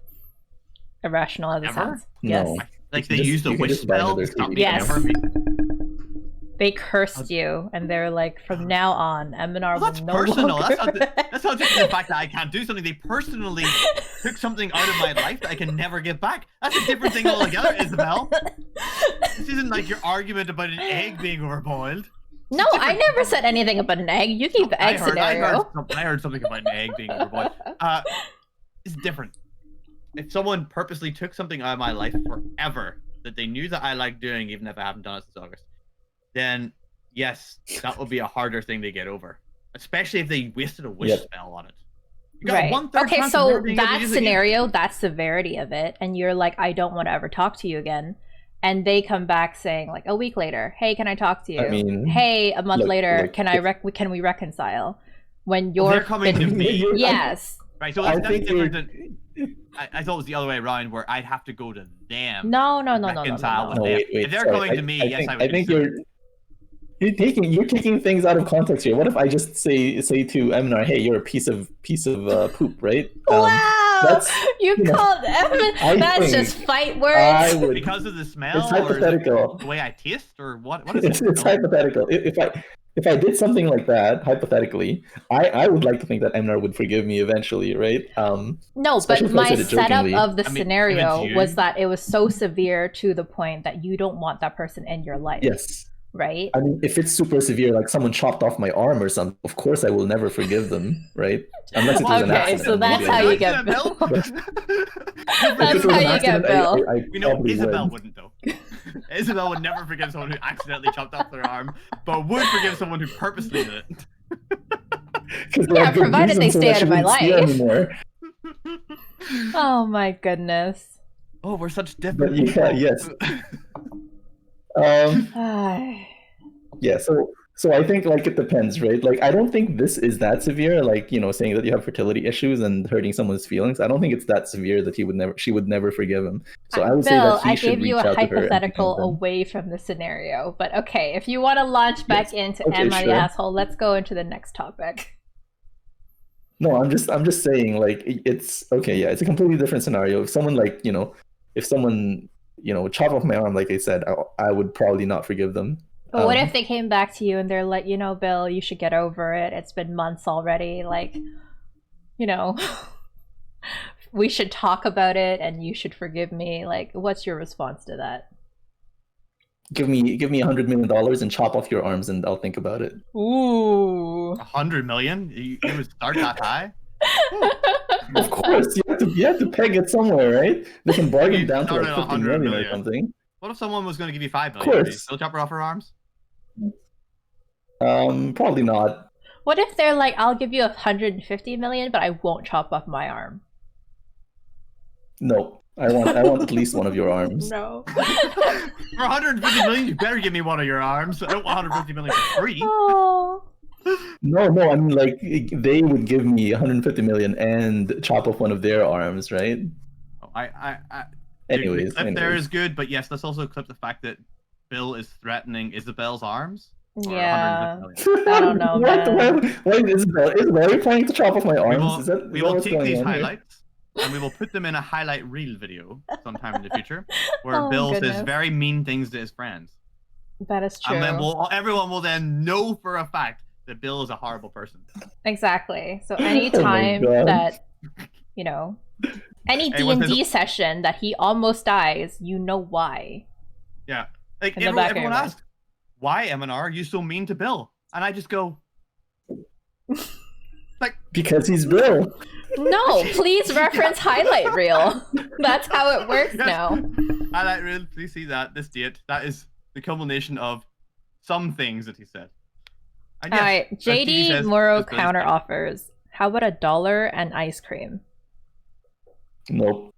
A: Irrational as it
C: Ever?
A: sounds. Yes.
B: No.
C: Like
B: You
C: they
B: just-
C: used a
B: you can
C: wish
B: just buy
C: spell
B: another
C: to stop me
B: 3D
A: Yes.
C: ever.
A: They cursed you, and they're like, from now on, Emenar
C: Well, that's
A: will no
C: personal.
A: longer...
C: That's not just the fact that I can't do something. They personally took something out of my life that I can never get back. That's a different thing altogether, Isabel. This isn't like your argument about an egg being overboiled.
A: No, I never said anything about an egg. You gave the egg scenario.
C: I heard something about an egg being overboiled. It's different. If someone purposely took something out of my life forever that they knew that I liked doing, even if I haven't done it since August, then yes, that would be a harder thing to get over. Especially if they wasted a wish spell on it. You got
A: Right.
C: 1/3
A: Okay,
C: chance of
A: so
C: never being able to
A: that
C: use it again.
A: scenario, that severity of it, and you're like, I don't want to ever talk to you again. And they come back saying, like, a week later, hey, can I talk to you?
B: I mean,
A: hey, a month
B: look,
A: later,
B: like,
A: can we reconcile? When
C: Well,
A: you're
C: they're coming to me.
A: Yes.
C: Right, so
B: I
C: that's
B: think
C: different than... I thought it was the other way around, where I'd have to go to them.
A: No.
C: Reconcile with
B: No,
C: them.
B: wait,
C: If they're
B: sorry,
C: coming to me, yes, I would.
B: I think you're taking things out of context here. What if I just say to Emenar, hey, you're a piece of poop, right?
A: Wow!
B: That's,
A: you
B: know,
A: called Evan. That's just fight words.
B: I would,
C: Because of the smell,
B: it's hypothetical.
C: or the way I taste, or what is it?
B: It's hypothetical. If I did something like that, hypothetically, I would like to think that Emenar would forgive me eventually, right?
A: No, but
B: especially if I
A: my
B: said it
A: setup
B: jokingly.
A: of the
C: I mean, if
A: scenario
C: it's you-
A: was that it was so severe to the point that you don't want that person in your life.
B: Yes.
A: Right?
B: I mean, if it's super severe, like someone chopped off my arm or something, of course I will never forgive them, right? Unless it was an
A: Okay,
B: accident.
A: so that's
B: maybe
A: how
B: I
A: you
B: would.
A: get
C: Bill.
A: Bill.
B: If
A: That's
B: it was
A: how
B: an
A: you get
B: accident,
A: Bill.
B: I
C: We know
B: probably
C: Isabel
B: would.
C: wouldn't though. Isabel would never forgive someone who accidentally chopped off their arm, but would forgive someone who purposely did it.
B: 'Cause they
A: Yeah,
B: have good
A: provided they
B: reasons so
A: stay
B: that
A: out
B: she
A: of my
B: wouldn't see her
A: life.
B: anymore.
A: Oh my goodness.
C: Oh, we're such
B: But
C: different
B: yeah,
C: people.
B: yes.
A: Ay.
B: Yeah, so I think like it depends, right? Like I don't think this is that severe, like, you know, saying that you have fertility issues and hurting someone's feelings. I don't think it's that severe that she would never forgive him. So I would say
A: Bill,
B: that he
A: I
B: should
A: gave you
B: reach
A: a
B: out to her and forgive
A: hypothetical
B: them.
A: away from the scenario. But okay, if you want to launch back into
B: Okay,
A: Am I the
B: sure.
A: Asshole, let's go into the next topic.
B: No, I'm just saying like it's okay, yeah, it's a completely different scenario. If someone like, you know, would chop off my arm, like I said, I would probably not forgive them.
A: But what if they came back to you and they're like, you know, Bill, you should get over it. It's been months already. Like, you know, we should talk about it and you should forgive me. Like, what's your response to that?
B: give me $100 million and chop off your arms and I'll think about it.
A: Ooh.
C: 100 million? You would start that high?
B: Of course, you have to peg it somewhere, right? They can bargain
C: You
B: down to
C: started
B: like
C: at
B: 50
C: 100
B: million or
C: million.
B: something.
C: What if someone was going to give you 5
B: Of
C: million? Would
B: course.
C: you still chop her off her arms?
B: Probably not.
A: What if they're like, I'll give you 150 million, but I won't chop off my arm?
B: No, I want at least one of your arms.
A: No.
C: For 150 million, you better give me one of your arms. I don't want 150 million for free.
A: Oh.
B: No, I mean like they would give me 150 million and chop off one of their arms, right?
C: The clip there
B: anyways.
C: is good, but yes, let's also clip the fact that Bill is threatening Isabel's arms. For
A: Yeah.
C: 150 million.
A: I don't know, man.
B: Why is you planning to chop off my arms?
C: We will
B: what's
C: take
B: going
C: these
B: on here?
C: highlights and we will put them in a highlight reel video sometime in the future, where
A: Oh,
C: Bill
A: goodness.
C: says very mean things to his friends.
A: That is true.
C: And then everyone will then know for a fact that Bill is a horrible person.
A: Exactly. So
B: Oh my
A: anytime
B: God.
A: that, you know, any
C: Hey, what's
A: D&D session that he almost dies, you know why.
C: Yeah. Like
A: In the back of
C: everyone
A: your
C: asks, why, Emenar, are you so mean to Bill? And I just go,
B: Because he's Bill.
A: No, please reference highlight reel. That's how it works
C: Yes.
A: now.
C: highlight reel, please see this date. That is the culmination of some things that he said. And yes,
A: All right,
C: as T
A: JD
C: says,
A: Moro
C: that's Bill's
A: counter
C: thing.
A: offers. How about $1 and ice cream?
B: Nope.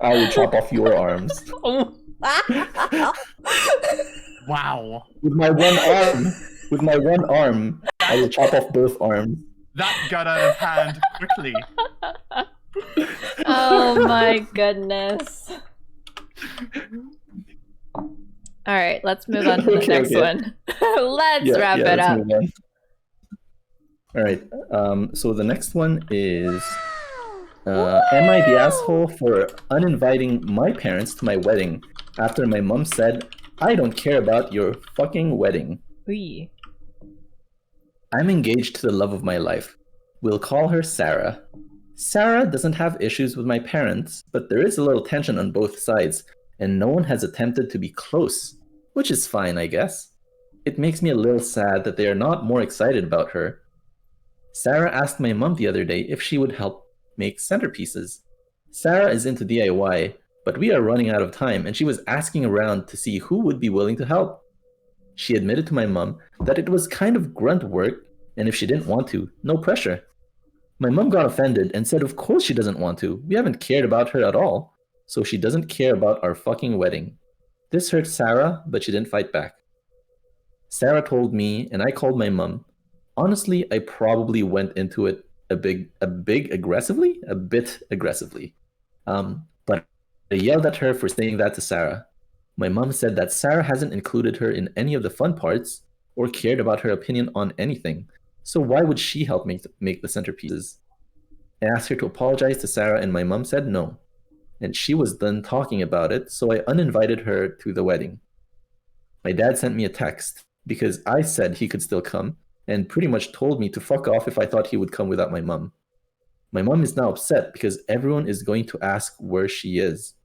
B: I will chop off your arms.
C: Wow.
B: With my one arm, I will chop off both arms.
C: That got out of hand quickly.
A: Oh my goodness. Alright, let's move on to the next one. Let's wrap it up.
B: Alright, so the next one is am I the asshole for uninviting my parents to my wedding after my mom said, I don't care about your fucking wedding?
A: Wee.
B: I'm engaged to the love of my life. We'll call her Sarah. Sarah doesn't have issues with my parents, but there is a little tension on both sides, and no one has attempted to be close, which is fine, I guess. It makes me a little sad that they are not more excited about her. Sarah asked my mom the other day if she would help make centerpieces. Sarah is into DIY, but we are running out of time, and she was asking around to see who would be willing to help. She admitted to my mom that it was kind of grunt work, and if she didn't want to, no pressure. My mom got offended and said of course she doesn't want to. We haven't cared about her at all, so she doesn't care about our fucking wedding. This hurt Sarah, but she didn't fight back. Sarah told me, and I called my mom. Honestly, I probably went into it a bit aggressively. But I yelled at her for saying that to Sarah. My mom said that Sarah hasn't included her in any of the fun parts or cared about her opinion on anything. So why would she help make the centerpieces? I asked her to apologize to Sarah, and my mom said no. And she was done talking about it, so I uninvited her to the wedding. My dad sent me a text because I said he could still come, and pretty much told me to fuck off if I thought he would come without my mom. My mom is now upset because everyone is going to ask where she is.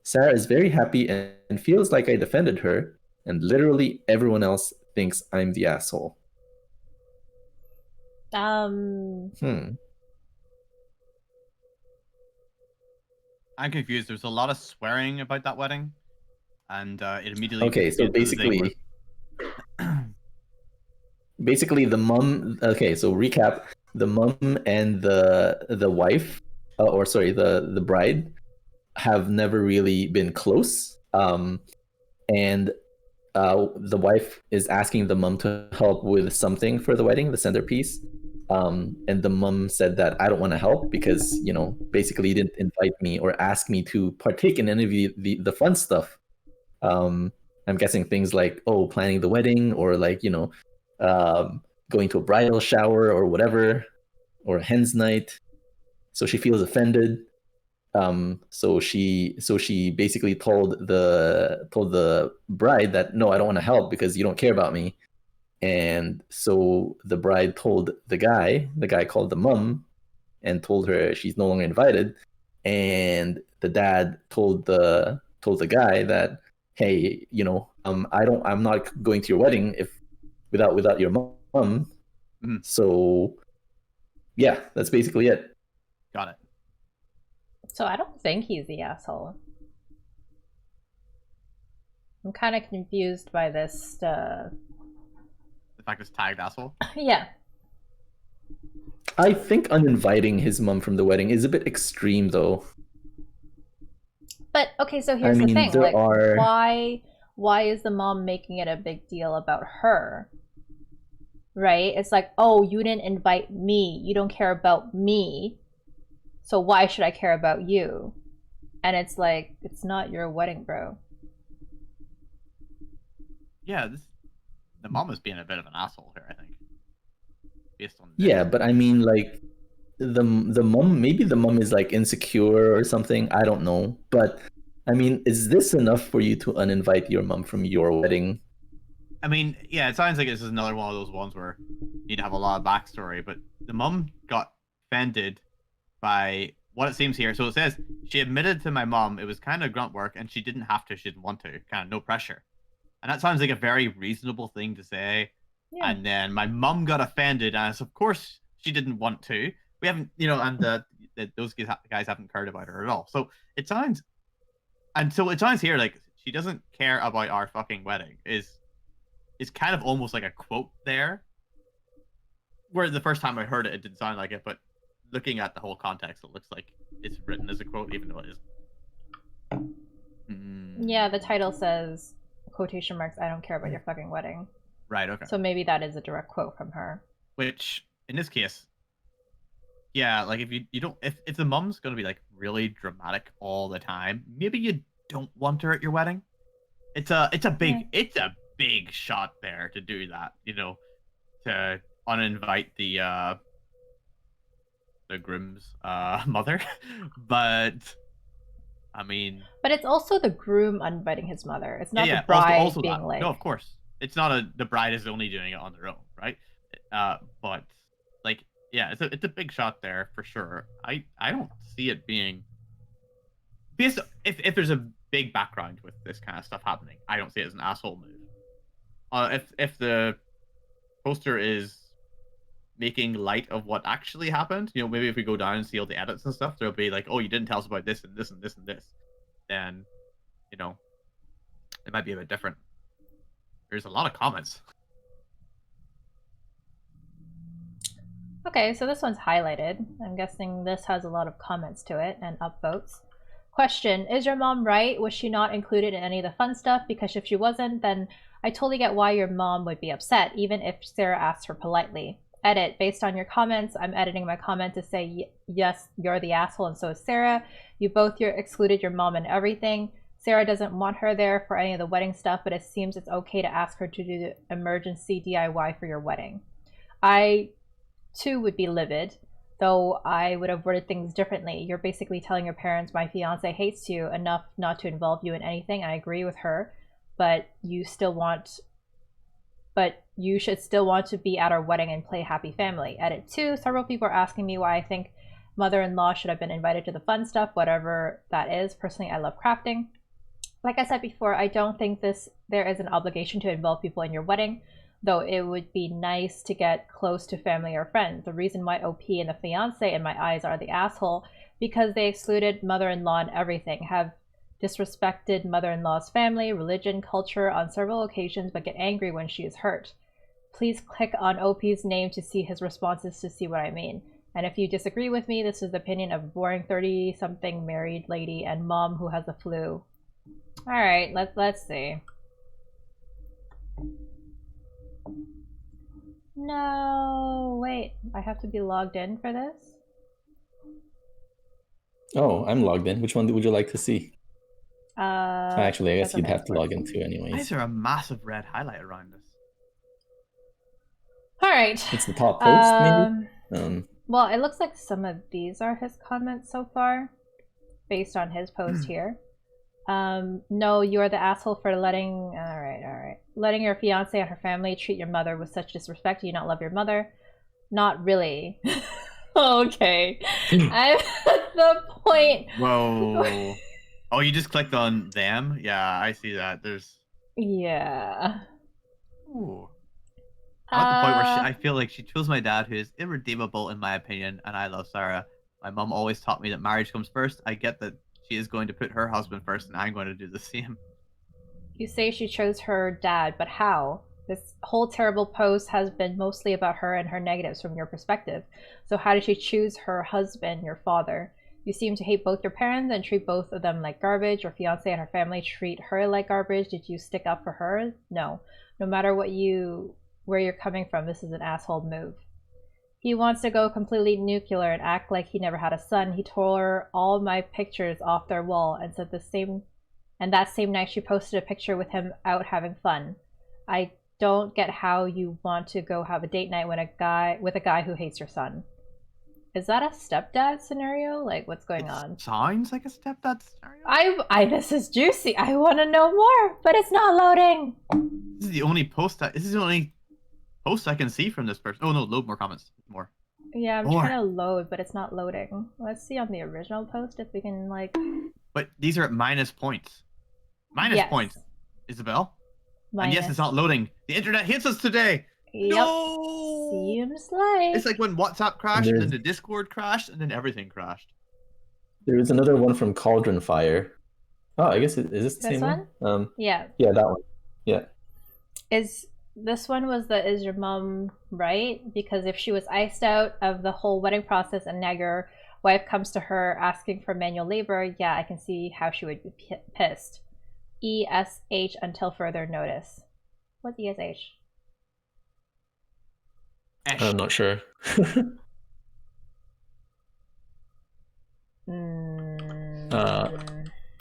B: Sarah is very happy and feels like I defended her, and literally everyone else thinks I'm the asshole.
C: I'm confused. There's a lot of swearing about that wedding, and it immediately.
B: Okay, so basically, the mom. Okay, so recap: the mom and the wife, the bride, have never really been close. And the wife is asking the mom to help with something for the wedding, the centerpiece. And the mom said that I don't want to help because, basically you didn't invite me or ask me to partake in any of the fun stuff. I'm guessing things like, planning the wedding or going to a bridal shower or whatever, or a hen's night. So she feels offended. So she basically told the bride that no, I don't want to help because you don't care about me. And so the bride told the guy called the mom and told her she's no longer invited. And the dad told the guy that, hey, I'm not going to your wedding without your mom.
C: Mm-hmm.
B: So yeah, that's basically it.
C: Got it.
A: So I don't think he's the asshole. I'm kind of confused by this.
C: The fact it's tagged asshole?
A: Yeah.
B: I think uninviting his mom from the wedding is a bit extreme, though.
A: But okay, so here's the thing: why is the mom making it a big deal about her? Right? It's like, oh, you didn't invite me. You don't care about me. So why should I care about you? And it's like, it's not your wedding, bro.
C: Yeah, the mom is being a bit of an asshole here, I think. Based on this.
B: Yeah, but I mean, like, the mom, maybe the mom is like insecure or something. I don't know. But I mean, is this enough for you to uninvite your mom from your wedding?
C: I mean, yeah, it sounds like this is another one of those ones where you need to have a lot of backstory, but the mom got offended by what it seems here. So it says, she admitted to my mom it was kind of grunt work and she didn't have to, she didn't want to, kind of no pressure. And that sounds like a very reasonable thing to say. Yeah. And then my mom got offended as, of course, she didn't want to. We haven't, and those guys haven't cared about her at all. So it sounds here like she doesn't care about our fucking wedding is kind of almost like a quote there. Where the first time I heard it, it didn't sound like it, but looking at the whole context, it looks like it's written as a quote, even though it isn't.
A: Yeah, the title says, quotation marks, I don't care about your fucking wedding.
C: Right, okay.
A: So maybe that is a direct quote from her.
C: Which, in this case, yeah, like if you don't, if the mom's gonna be like really dramatic all the time, maybe you don't want her at your wedding. It's a big shot there to do that, you know, to uninvite the groom's mother. But I mean,
A: but it's also the groom uninviting his mother. It's not
C: yeah,
A: the bride
C: also
A: being
C: that.
A: like,
C: No, of course, it's not the bride is only doing it on their own, right? But like, yeah, it's a big shot there for sure. I don't see it being, because if there's a big background with this kind of stuff happening, I don't see it as an asshole move. If the poster is making light of what actually happened, you know, maybe if we go down and see all the edits and stuff, there'll be like, oh, you didn't tell us about this and this and this and this, then, you know, it might be a bit different. There's a lot of comments.
A: okay, so this one's highlighted. I'm guessing this has a lot of comments to it and upvotes. Question, is your mom right? Was she not included in any of the fun stuff? Because if she wasn't, then I totally get why your mom would be upset, even if Sarah asked her politely. Edit, based on your comments, I'm editing my comment to say, yes, you're the asshole and so is Sarah. You both excluded your mom and everything. Sarah doesn't want her there for any of the wedding stuff, but it seems it's okay to ask her to do the emergency DIY for your wedding. I, too, would be livid, though I would have worded things differently. You're basically telling your parents, my fiance hates you enough not to involve you in anything. I agree with her, but you should still want to be at our wedding and play happy family. Edit 2, several people are asking me why I think mother-in-law should have been invited to the fun stuff, whatever that is. Personally, I love crafting. Like I said before, I don't think there is an obligation to involve people in your wedding, though it would be nice to get close to family or friends. The reason why OP and the fiance in my eyes are the asshole, because they excluded mother-in-law and everything, have disrespected mother-in-law's family, religion, culture on several occasions, but get angry when she is hurt. Please click on OP's name to see his responses to see what I mean. And if you disagree with me, this is the opinion of a boring 30-something married lady and mom who has the flu. Alright, let's see. No, wait. I have to be logged in for this?
B: Oh, I'm logged in. Which one would you like to see? Actually, I guess you'd have to log in too anyways.
C: Why is there a massive red highlight around this?
A: Alright.
B: It's the top post, maybe?
A: Well, it looks like some of these are his comments so far, based on his post here. No, you're the asshole for letting... Alright. Letting your fiance and her family treat your mother with such disrespect. Do you not love your mother? Not really. Okay. I'm at the point...
C: Whoa. Oh, you just clicked on them? Yeah, I see that. There's...
A: Yeah.
C: Ooh. I'm at the point where I feel like she chose my dad, who is irredeemable in my opinion, and I love Sarah. My mom always taught me that marriage comes first. I get that she is going to put her husband first, and I'm going to do the same.
A: You say she chose her dad, but how? This whole terrible post has been mostly about her and her negatives from your perspective. So how did she choose her husband, your father? You seem to hate both your parents and treat both of them like garbage. Your fiance and her family treat her like garbage. Did you stick up for her? No. No matter where you're coming from, this is an asshole move. He wants to go completely nuclear and act like he never had a son. He tore all my pictures off their wall and said that same night she posted a picture with him out having fun. I don't get how you want to go have a date night with a guy who hates your son. Is that a stepdad scenario? Like, what's going on?
C: Sounds like a stepdad scenario.
A: This is juicy. I want to know more, but it's not loading.
C: This is the only post I can see from this person. Oh no, load more comments. More.
A: Yeah, I'm trying to load, but it's not loading. Let's see on the original post if we can, like...
C: But these are at minus points. Minus points. Isabel? And yes, it's not loading. The internet hits us today!
A: Yep.
C: No!
A: Seems like...
C: It's like when WhatsApp crashed, and then the Discord crashed, and then everything crashed.
B: There is another one from Cauldron Fire. Oh, I guess, is this the same one?
A: Yeah.
B: Yeah, that one. Yeah.
A: This one was is your mom right? Because if she was iced out of the whole wedding process and now you're Wife comes to her asking for manual labor. Yeah, I can see how she would be pissed. ESH until further notice. What's ESH?
B: I'm not sure.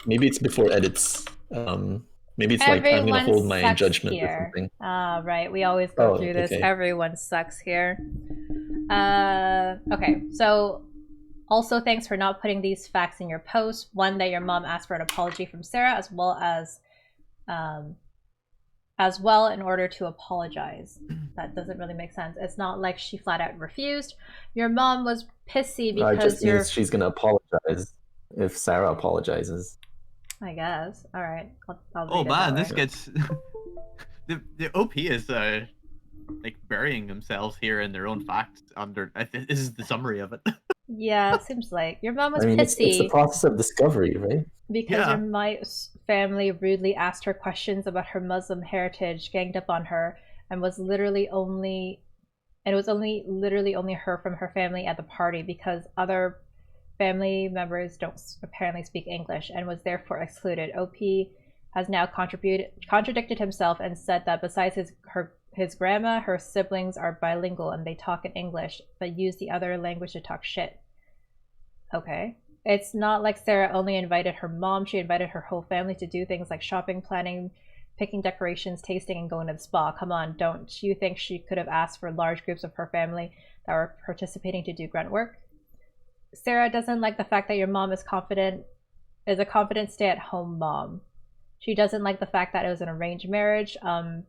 B: Maybe it's before edits. Maybe it's like I'm gonna hold my judgment
A: here.
B: or something.
A: Right. We always go through this.
B: Okay.
A: Everyone sucks here. Okay. So, also thanks for not putting these facts in your post. One, that your mom asked for an apology from Sarah, as well in order to apologize. That doesn't really make sense. It's not like she flat out refused. Your mom was pissy because
B: it just means she's gonna apologize if Sarah apologizes.
A: I guess. All right.
C: Oh man, this gets the OP is like burying themselves here in their own facts. This is the summary of it.
A: Yeah, it seems like your mom was pissy.
B: It's the process of discovery, right?
A: Because your family rudely asked her questions about her Muslim heritage, ganged up on her, and was literally only her from her family at the party because other family members don't apparently speak English and was therefore excluded. OP has now contradicted himself and said that besides his grandma, her siblings are bilingual and they talk in English, but use the other language to talk shit. Okay. It's not like Sarah only invited her mom. She invited her whole family to do things like shopping, planning, picking decorations, tasting, and going to the spa. Come on, don't you think she could have asked for large groups of her family that were participating to do grunt work? Sarah doesn't like the fact that your mom is a confident stay-at-home mom. She doesn't like the fact that it was an arranged marriage.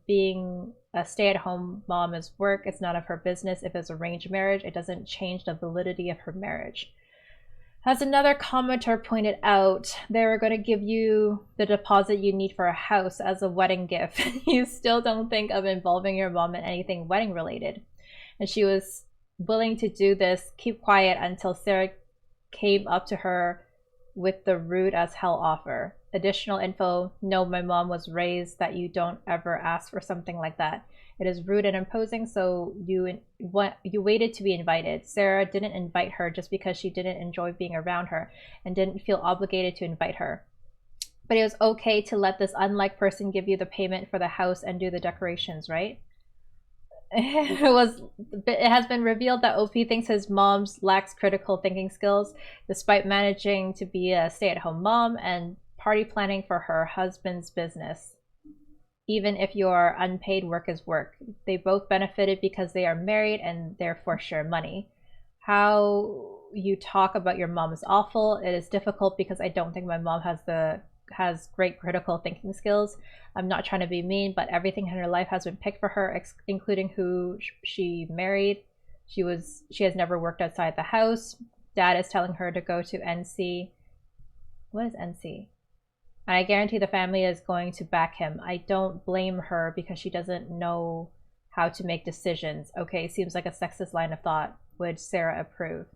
A: Being a stay-at-home mom is work. It's none of her business. If it's arranged marriage, it doesn't change the validity of her marriage. As another commenter pointed out, they were going to give you the deposit you need for a house as a wedding gift. You still don't think of involving your mom in anything wedding related. And she was willing to do this, keep quiet, until Sarah came up to her with the rude as hell offer. Additional info: no, my mom was raised that you don't ever ask for something like that. It is rude and imposing, so you waited to be invited. Sarah didn't invite her just because she didn't enjoy being around her and didn't feel obligated to invite her. But it was okay to let this unlike person give you the payment for the house and do the decorations, right? It has been revealed that OP thinks his mom lacks critical thinking skills, despite managing to be a stay-at-home mom and party planning for her husband's business. Even if your unpaid work is work, they both benefited because they are married and therefore share money. How you talk about your mom is awful. It is difficult because I don't think my mom has great critical thinking skills. I'm not trying to be mean, but everything in her life has been picked for her, including who she married. She has never worked outside the house. Dad is telling her to go to NC. What is NC? And I guarantee the family is going to back him. I don't blame her because she doesn't know how to make decisions. Okay, seems like a sexist line of thought. Would Sarah approve?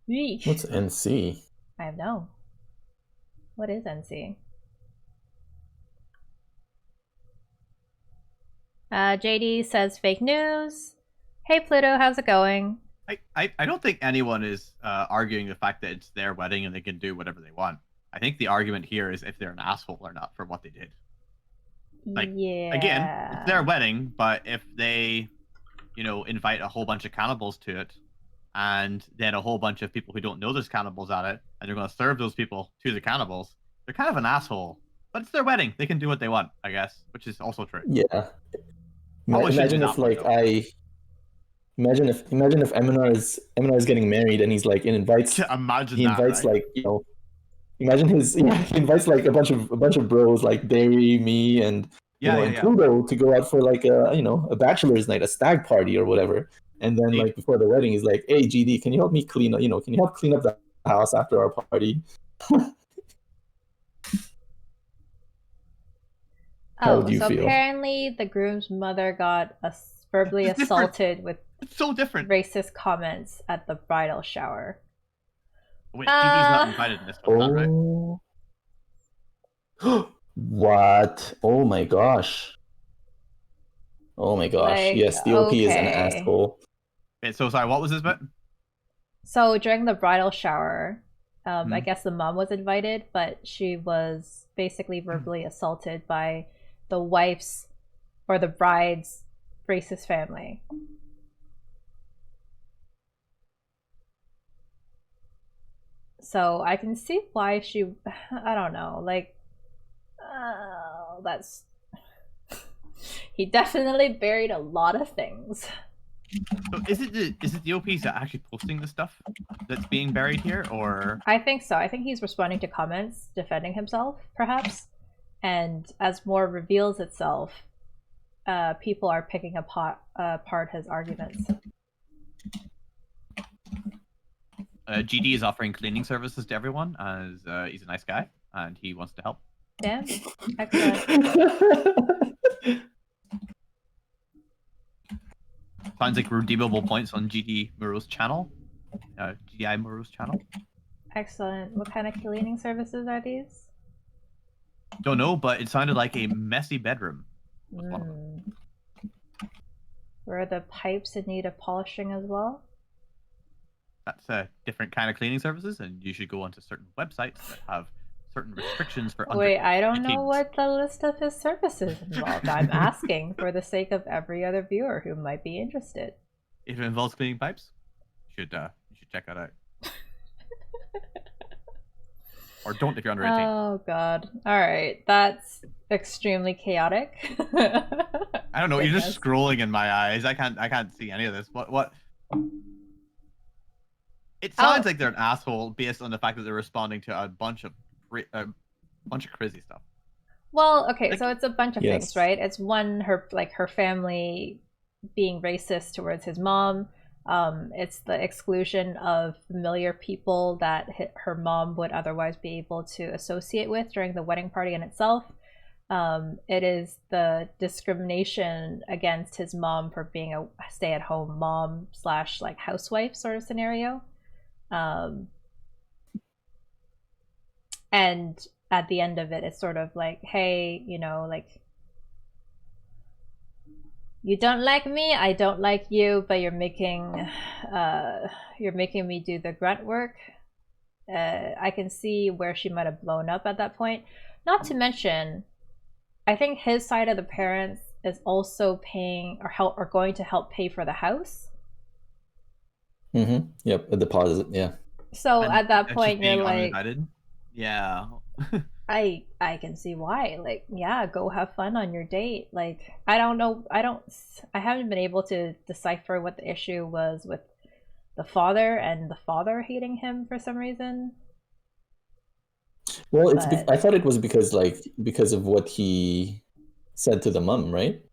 A: Yeesh.
B: What's NC?
A: I have no. What is NC? JD says fake news. Hey Pluto, how's it going?
C: I don't think anyone is arguing the fact that it's their wedding and they can do whatever they want. I think the argument here is if they're an asshole or not for what they did. Like,
A: yeah.
C: Again, it's their wedding, but if they, invite a whole bunch of cannibals to it, and then a whole bunch of people who don't know there's cannibals at it, and they're going to serve those people to the cannibals, they're kind of an asshole. But it's their wedding; they can do what they want, I guess, which is also true.
B: Yeah. Imagine if Emenar is getting married and he's like invites imagine he invites like a bunch of bros like Derry, me, and Pluto to go out for like a bachelor's night, a stag party or whatever. And then like before the wedding, he's like, "Hey GD, can you help me clean up? Can you help clean up the house after our party?" How do you feel?
A: Apparently the groom's mother got verbally assaulted with
C: so different
A: racist comments at the bridal shower.
C: Wait, GD's not invited in this one, right?
B: What? Oh my gosh. Yes, the OP is an asshole.
C: Wait, so sorry, what was this bit?
A: So during the bridal shower, I
C: Hmm?
A: guess the mom was invited, but she was basically verbally assaulted by the wife's or the bride's racist family. So I can see why she, I don't know, like, that's. He definitely buried a lot of things.
C: So is it the OPs that actually posting the stuff that's being buried here, or
A: I think so. I think he's responding to comments, defending himself, perhaps. And as more reveals itself, people are picking apart his arguments.
C: GD is offering cleaning services to everyone as he's a nice guy and he wants to help.
A: Damn. Excellent.
C: Sounds like redeemable points on GD Muro's channel. GDI Muro's channel.
A: Excellent. What kind of cleaning services are these?
C: Don't know, but it sounded like a messy bedroom was one of them.
A: Were the pipes in need of polishing as well?
C: That's a different kind of cleaning services, and you should go onto certain websites that have certain restrictions for
A: Wait, I don't know
C: kids.
A: what the list of his services involved. I'm asking for the sake of every other viewer who might be interested.
C: If it involves cleaning pipes, you should check that out. Or don't if you're under 18.
A: Oh god. Alright, that's extremely chaotic.
C: I don't know, you're just scrolling in my eyes. I can't see any of this. What? It sounds like they're an asshole based on the fact that they're responding to a bunch of crazy stuff.
A: Well, okay,
C: Like,
A: so it's a bunch of things, right? It's one, her family being racist towards his mom. It's the exclusion of familiar people that her mom would otherwise be able to associate with during the wedding party in itself. It is the discrimination against his mom for being a stay-at-home mom / like housewife sort of scenario. And at the end of it, it's sort of like, hey, you know, like, you don't like me, I don't like you, but you're making me do the grunt work. I can see where she might have blown up at that point. Not to mention, I think his side of the parents is also paying or going to help pay for the house.
B: Mm-hmm. Yep, a deposit. Yeah.
A: So at that point, you're like,
C: uninvited. Yeah.
A: I can see why. Like, yeah, go have fun on your date. Like, I don't know. I haven't been able to decipher what the issue was with the father and the father hating him for some reason.
B: Well, I thought it was because of what he said to the mom, right?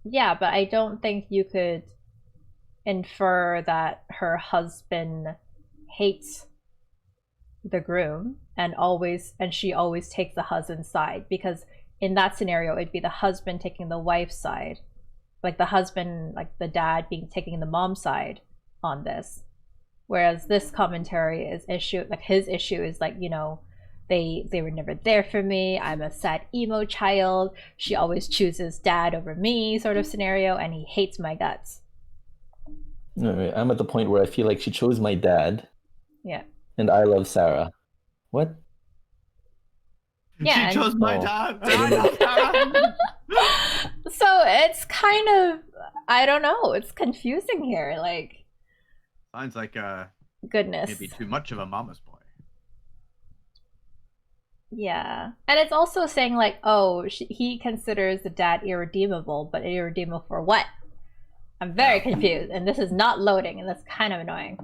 A: Yeah, but I don't think you could infer that her husband hates the groom and she always takes the husband's side, because in that scenario it'd be the husband taking the wife's side, like the husband, like the dad taking the mom's side on this, whereas this commentary is his issue is like, you know, they were never there for me, I'm a sad emo child, she always chooses dad over me sort of scenario, and he hates my guts.
B: No, I'm at the point where I feel like she chose my dad.
A: Yeah.
B: And I love Sarah. What?
A: Yeah,
C: she chose my dad.
A: I love Sarah. So it's kind of, I don't know, it's confusing here. Like,
C: sounds like
A: goodness,
C: maybe too much of a mama's boy.
A: Yeah, and it's also saying like, oh, he considers the dad irredeemable, but irredeemable for what? I'm very confused, and this is not loading, and that's kind of annoying.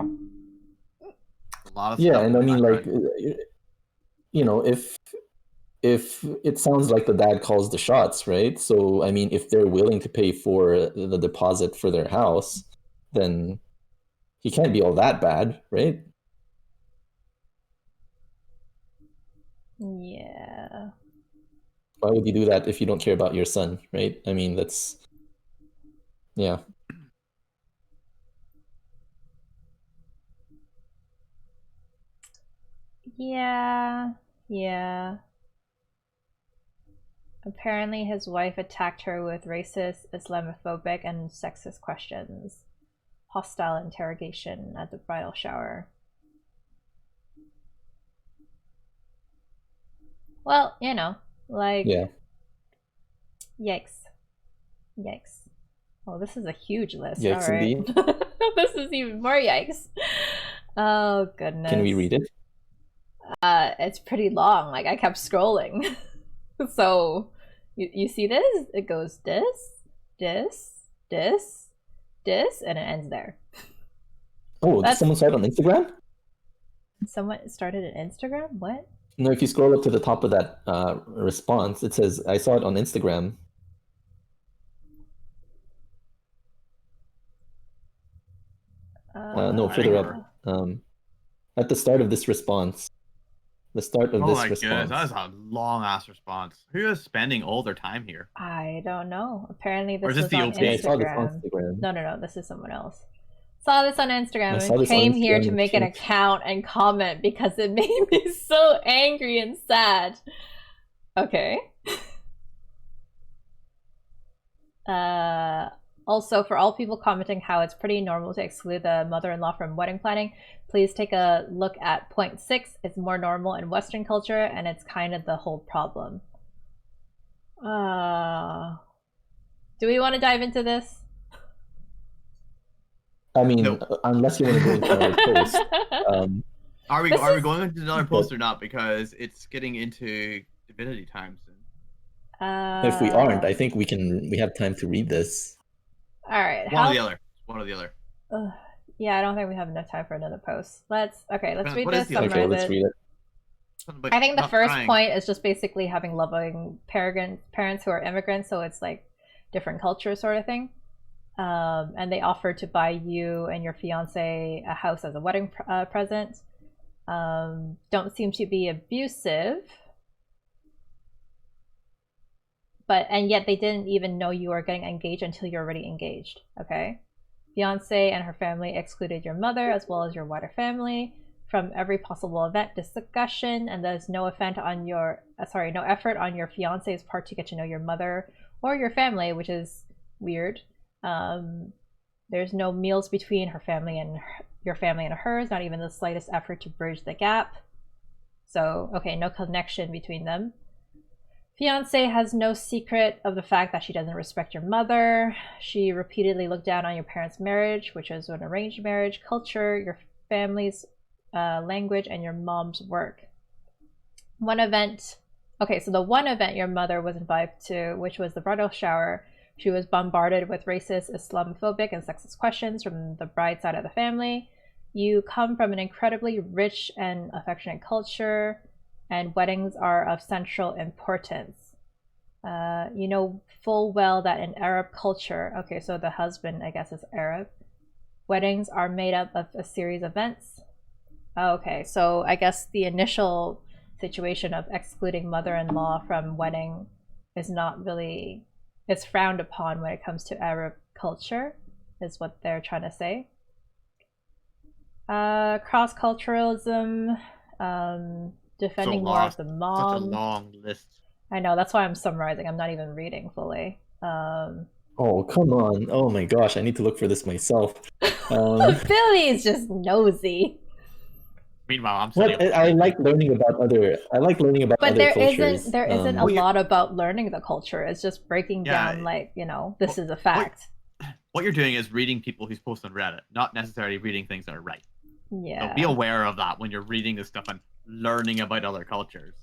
C: A lot of
B: yeah,
C: stuff
B: and I mean, like, you know, if it sounds like the dad calls the shots, right? So I mean, if they're willing to pay for the deposit for their house, then he can't be all that bad, right?
A: Yeah.
B: Why would you do that if you don't care about your son, right? I mean, that's, yeah.
A: Yeah. Apparently his wife attacked her with racist, Islamophobic, and sexist questions. Hostile interrogation at the bridal shower. Well, you know, like...
B: Yeah.
A: Yikes. Yikes. Oh, this is a huge list.
B: Yikes,
A: all right.
B: indeed.
A: This is even more yikes. Oh, goodness.
B: Can we read it?
A: It's pretty long. Like, I kept scrolling. So, you see this? It goes this, and it ends there.
B: Oh, did someone start on Instagram?
A: Someone started an Instagram? What?
B: No, if you scroll up to the top of that response, it says, I saw it on Instagram. No, further up. At the start of this response. The start of this response.
C: Oh my goodness, that is a long-ass response. Who is spending all their time here?
A: I don't know. Apparently this
C: Or is
A: was
C: this
A: on
C: the
A: Instagram.
B: I saw this on Instagram.
A: No, this is someone else. Saw this on Instagram and came here to make an account and comment because it made me so angry and sad. Okay. Also, for all people commenting how it's pretty normal to exclude the mother-in-law from wedding planning, please take a look at point 6. It's more normal in Western culture, and it's kind of the whole problem. Do we want to dive into this?
B: I mean, unless you want to go into another post.
C: Are we going into another post or not? Because it's getting into divinity time soon.
B: If we aren't, I think we have time to read this.
A: All right.
C: One or the other.
A: Yeah, I don't think we have enough time for another post. Let's read this.
B: Okay, let's read it.
A: I think the first point is just basically having loving parents who are immigrants, so it's like different culture sort of thing. And they offered to buy you and your fiance a house as a wedding present. Don't seem to be abusive. And yet they didn't even know you were getting engaged until you're already engaged, okay? Fiance and her family excluded your mother as well as your wider family from every possible event discussion, and there's no effort on your fiance's part to get to know your mother or your family, which is weird. There's no meals between her family and your family and hers, not even the slightest effort to bridge the gap. So, okay, no connection between them. Fiance has no secret of the fact that she doesn't respect your mother. She repeatedly looked down on your parents' marriage, which is an arranged marriage, culture, your family's language, and your mom's work. The one event your mother was invited to, which was the bridal shower, she was bombarded with racist, Islamophobic, and sexist questions from the bride side of the family. You come from an incredibly rich and affectionate culture, and weddings are of central importance. You know full well that in Arab culture, okay, so the husband, I guess, is Arab, weddings are made up of a series of events. Okay, so I guess the initial situation of excluding mother-in-law from wedding is not really, it's frowned upon when it comes to Arab culture, is what they're trying to say. Cross-culturalism, defending more of the mom.
C: Such a long list.
A: I know, that's why I'm summarizing. I'm not even reading fully.
B: Oh, come on. Oh my gosh, I need to look for this myself.
A: Billy is just nosy.
C: Meanwhile,
B: I like learning about other cultures.
A: But there isn't a lot about learning the culture. It's just breaking down, like, you know, this is a fact.
C: What you're doing is reading people who's posted on Reddit, not necessarily reading things that are right.
A: Yeah.
C: So be aware of that when you're reading this stuff and learning about other cultures.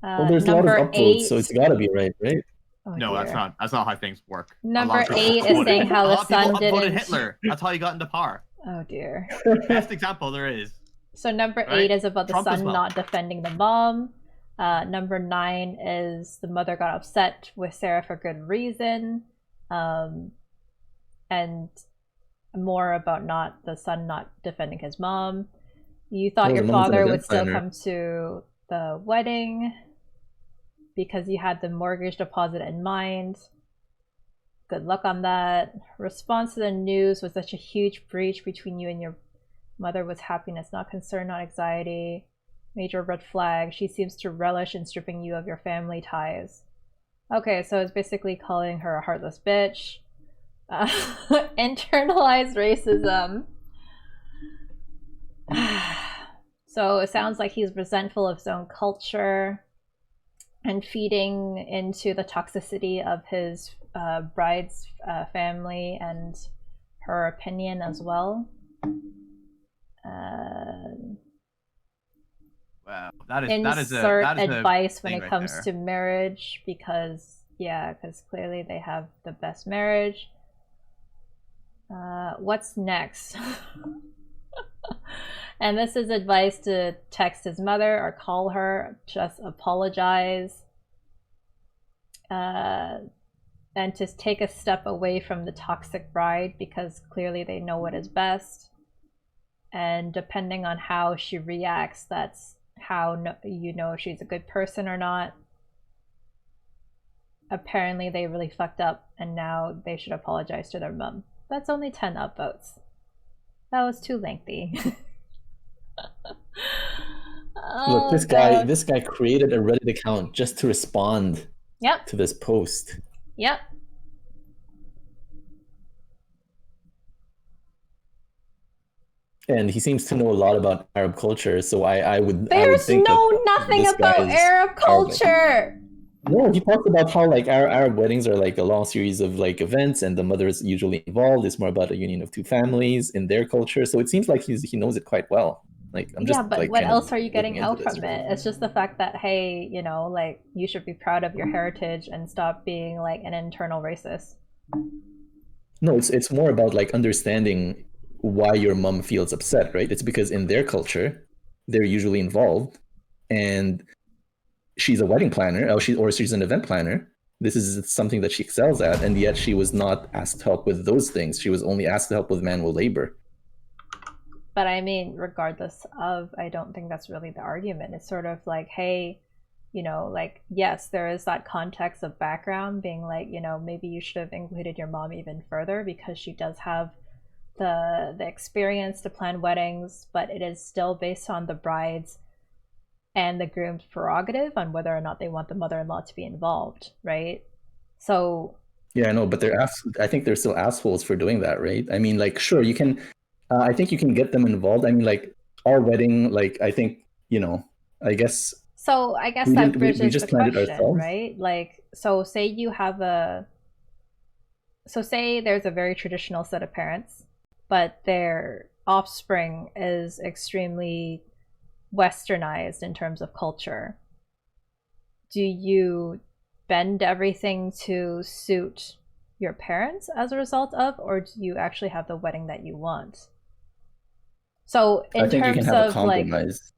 B: Well, there's a lot of upvotes, so it's gotta be right?
A: Oh,
C: no,
A: dear.
C: that's not how things work.
A: Number 8 is saying how the son didn't.
C: Hitler. That's how he got into power.
A: Oh dear.
C: Best example there is.
A: So number 8 is about the
C: Trump
A: son not defending the mom. Number 9 is the mother got upset with Sarah for good reason, and more about the son not defending his mom. You thought your father would still come to the wedding because you had the mortgage deposit in mind. Good luck on that. Response to the news was such a huge breach between you and your mother was happiness, not concern, not anxiety. Major red flag. She seems to relish in stripping you of your family ties. Okay, so it's basically calling her a heartless bitch. Internalized racism. So it sounds like he's resentful of his own culture and feeding into the toxicity of his bride's family and her opinion as well.
C: Wow, that is
A: Insert advice when it
C: right
A: comes
C: there.
A: to marriage because clearly they have the best marriage. What's next? And this is advice to text his mother or call her, just apologize, and to take a step away from the toxic bride because clearly they know what is best. And depending on how she reacts, that's how you know if she's a good person or not. Apparently they really fucked up and now they should apologize to their mom. That's only 10 upvotes. That was too lengthy.
B: Look, this guy created a Reddit account just to respond to this post.
A: Yep.
B: And he seems to know a lot about Arab culture, so I would think
A: nothing about Arab culture.
B: No, he talks about how like Arab weddings are like a long series of like events, and the mother is usually involved. It's more about a union of two families in their culture, so it seems like he knows it quite well. Like I'm just
A: but
B: like,
A: what else are you getting out from it? It's just the fact that hey, you know, like you should be proud of your heritage and stop being like an internal racist.
B: No, it's more about like understanding why your mom feels upset, right? It's because in their culture, they're usually involved, and she's a wedding planner, or she's an event planner. This is something that she excels at, and yet she was not asked to help with those things. She was only asked to help with manual labor.
A: But I mean, regardless of, I don't think that's really the argument. It's sort of like, hey, you know, like, yes, there is that context of background being like, you know, maybe you should have included your mom even further because she does have the experience to plan weddings, but it is still based on the bride's and the groom's prerogative on whether or not they want the mother-in-law to be involved, right? So
B: yeah, I know, but I think they're still assholes for doing that, right? I mean, like, sure, you can. I think you can get them involved. I mean, like our wedding, like I think I guess.
A: So I guess that bridges
B: just
A: the
B: planned
A: question,
B: it ourselves,
A: right? Like, so say you have say there's a very traditional set of parents, but their offspring is extremely westernized in terms of culture. Do you bend everything to suit your parents as a result of, or do you actually have the wedding that you want? So in terms you can have a compromise.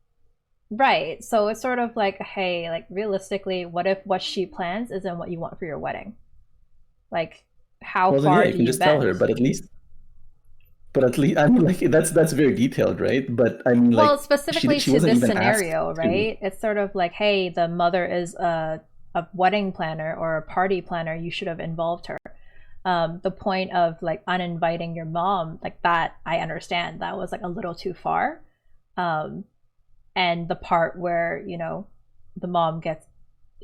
A: Like, right. So it's sort of like, hey, like realistically, what if what she plans isn't what you want for your wedding? Like, how far do you just bend?
B: Tell her, but at least I mean, like that's very detailed, right? But I mean, like,
A: specifically to this scenario, right? It's sort of like, hey, the mother is a wedding planner or a party planner. You should have involved her. The point of like uninviting your mom, like that, I understand that was like a little too far. And the part where, you know, the mom gets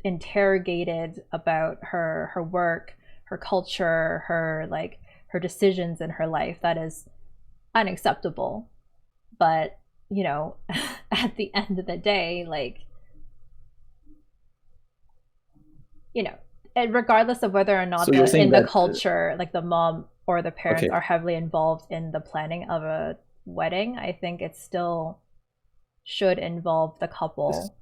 A: interrogated about her work, her culture, her decisions in her life, that is unacceptable. But, you know, at the end of the day, like, you know, regardless of whether or not the culture, like the mom or the parents are heavily involved in the planning of a wedding, I think it still should involve the couple.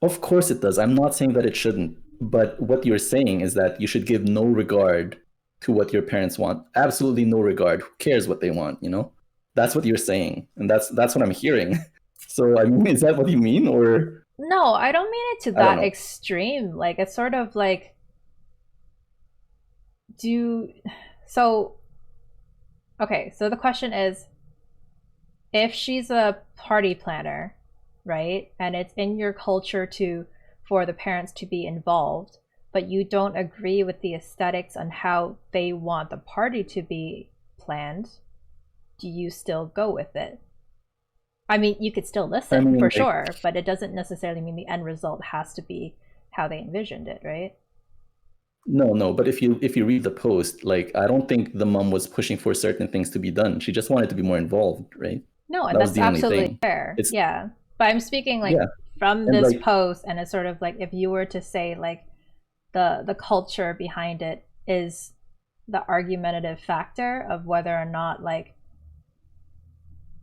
B: Of course it does. I'm not saying that it shouldn't, but what you're saying is that you should give no regard to what your parents want. Absolutely no regard. Who cares what they want, you know? That's what you're saying, and that's what I'm hearing. So I mean, is that what you mean, or?
A: No, I don't mean it to that extreme. Like, it's sort of like, okay, so the question is, if she's a party planner, right, and it's in your culture for the parents to be involved, but you don't agree with the aesthetics on how they want the party to be planned, do you still go with it? I mean, you could still listen for sure, but it doesn't necessarily mean the end result has how they envisioned it, right?
B: No, but if you read the post, like I don't think the mom was pushing for certain things to be done. She just wanted to be more involved, right?
A: No, and
B: That was
A: that's
B: the only
A: absolutely
B: thing.
A: fair.
B: It's
A: Yeah. But I'm speaking like
B: yeah,
A: from
B: and
A: this
B: like
A: post, and it's sort of like if you were to say like the culture behind it is the argumentative factor of whether or not like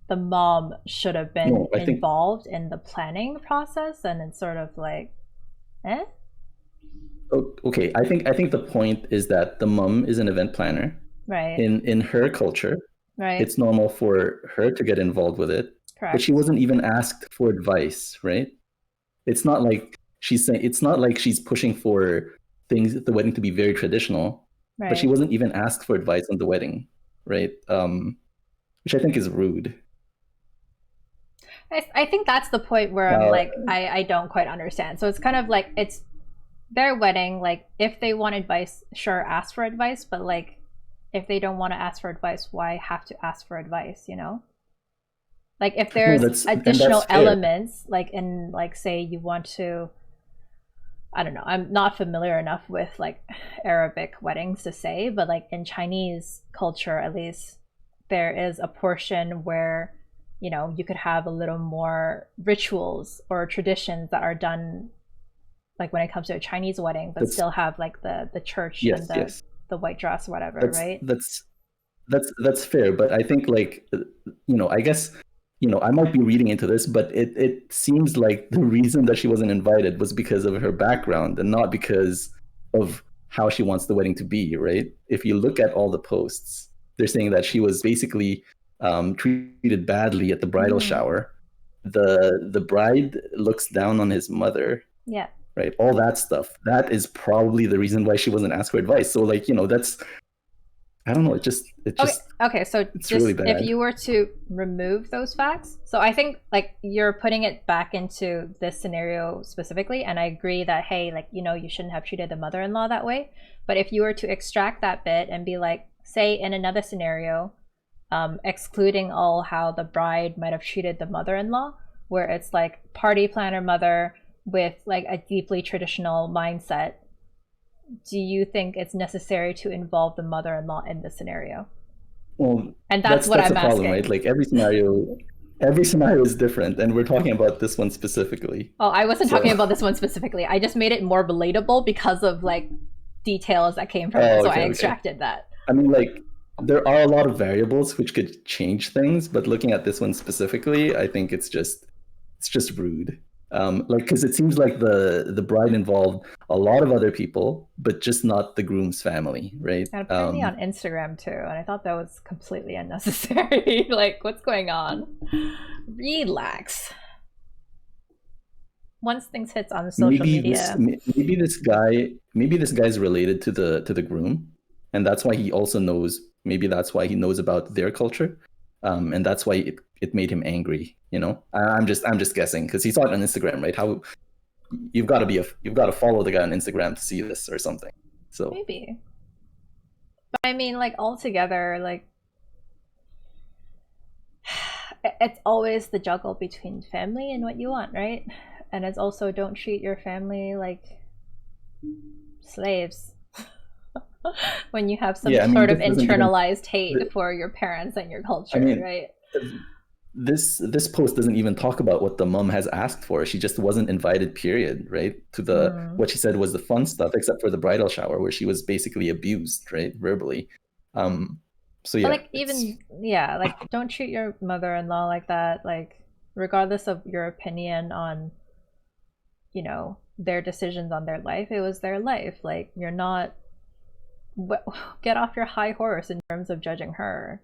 A: the mom should have been
B: no, I think
A: involved in the planning process, and it's sort of like, eh?
B: okay. I think the point is that the mom is an event planner.
A: Right.
B: In her culture,
A: Right.
B: it's normal for her to get involved with it, but she
A: Correct.
B: wasn't even asked for advice, right? It's not like she's saying it's not like she's pushing for things the wedding to be very traditional, but she
A: Right.
B: wasn't even asked for advice on the wedding, right? Which I think is rude.
A: I think that's the point where I'm
B: Uh,
A: like, I don't quite understand. So it's kind of like it's their wedding. Like, if they want advice, sure, ask for advice. But like, if they don't want to ask for advice, why have to ask for advice? You know, like if
B: no,
A: there's
B: that's and
A: additional
B: that's fair.
A: elements, like in like say you want to, I don't know, I'm not familiar enough with like Arabic weddings to say, but like in Chinese culture, at least, there is a portion where, you know, you could have a little more rituals or traditions that are done like when it comes to a Chinese wedding, but
B: That's
A: still have like the church and
B: yes, yes.
A: the white dress or whatever,
B: That's
A: right?
B: that's that's fair, but I think like I guess I might be reading into this, but it seems like the reason that she wasn't invited was because of her background and not because of how she wants the wedding to be, right? If you look at all the posts, they're saying that she was basically treated badly at the bridal
A: Mm,
B: shower. The bride looks down on his mother,
A: yeah.
B: right? All that stuff. That is probably the reason why she wasn't asked for advice. So like, that's I don't know. It
A: Okay,
B: just
A: okay, so
B: it's really
A: just if
B: bad.
A: you were to remove those facts, so I think like you're putting it back into this scenario specifically, and I agree that hey, like you shouldn't have treated the mother-in-law that way. But if you were to extract that bit and be like, say in another scenario, excluding all how the bride might have treated the mother-in-law, where it's like party planner mother with like a deeply traditional mindset, do you think it's necessary to involve the mother-in-law in this scenario?
B: Well,
A: And that's what
B: that's a
A: I'm
B: problem, right?
A: asking.
B: Like every scenario is different, and we're talking about this one specifically.
A: Oh, I wasn't
B: So,
A: talking about this one specifically. I just made it more relatable because of like details that came from it.
B: oh,
A: So I
B: okay, okay.
A: extracted that.
B: I mean, like there are a lot of variables which could change things, but looking at this one specifically, I think it's just rude. Like because it seems like the bride involved a lot of other people, but just not the groom's family, right?
A: And apparently on Instagram too. And I thought that was completely unnecessary. Like, what's going on? Relax. Once things hits on social media.
B: maybe this guy's related to the groom, and that's why he also knows. Maybe that's why he knows about their culture, and that's why it made him angry. I'm just guessing because he saw it on Instagram, right? How you've got to follow the guy on Instagram to see this or something. So
A: Maybe. But I mean, like, altogether, like, it's always the juggle between family and what you want, right? And it's also don't treat your family like slaves when you have some
B: yeah, I mean
A: sort of
B: this doesn't even.
A: internalized hate for your parents and your
B: I
A: culture,
B: mean,
A: right?
B: this post doesn't even talk about what the mom has asked for. She just wasn't invited, period, right? To the
A: Mm.
B: what she said was the fun stuff, except for the bridal shower where she was basically abused, right, verbally. So
A: But
B: yeah,
A: like even yeah, like don't treat your mother-in-law like that. Like regardless of your opinion on, their decisions on their life, it was their life. Like you're not get off your high horse in terms of judging her.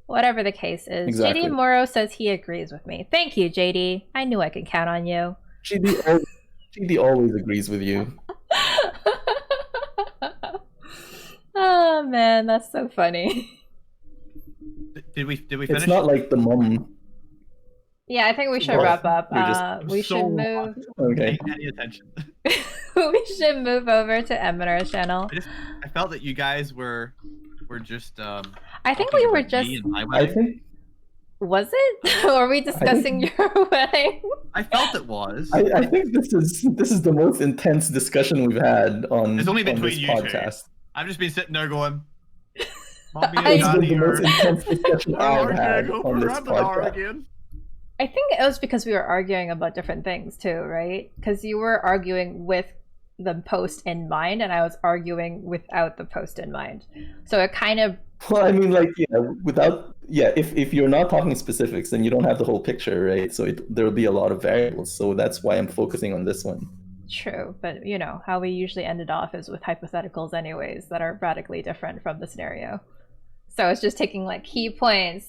A: Whatever the case is, JD
B: exactly.
A: Morrow says he agrees with me. Thank you, JD. I knew I could count on you.
B: GD always agrees with you.
A: Oh man, that's so funny.
C: Did we finish?
B: It's not like the mom.
A: Yeah, I think we should
B: Well,
A: wrap up.
B: you're just
A: We
C: so
A: should move.
B: okay.
C: Pay any attention.
A: We should move over to Emenar's channel.
C: I felt that you guys were just
A: I think
C: talking
A: we were
C: about
A: just.
C: me and my
B: I
C: wedding.
B: think
A: Was it? Or are we discussing your wedding?
C: I felt it was.
B: I think this is the most intense discussion we've had on,
C: It's only
B: on
C: between
B: this
C: you two.
B: podcast.
C: I've just been sitting there going, Mommy and
B: It's been
C: Daddy
B: the most
C: are...
B: intense discussion I've had
C: go
B: on
C: for
B: this
C: Emenar
B: podcast.
C: again.
A: I think it was because we were arguing about different things too, right? Because you were arguing with the post in mind, and I was arguing without the post in mind. So it kind of...
B: Well, I mean, like, if you're not talking specifics, then you don't have the whole picture, right? So there'll be a lot of variables. So that's why I'm focusing on this one.
A: True, but you know, how we usually ended off is with hypotheticals anyways that are radically different from the scenario. So it's just taking like key points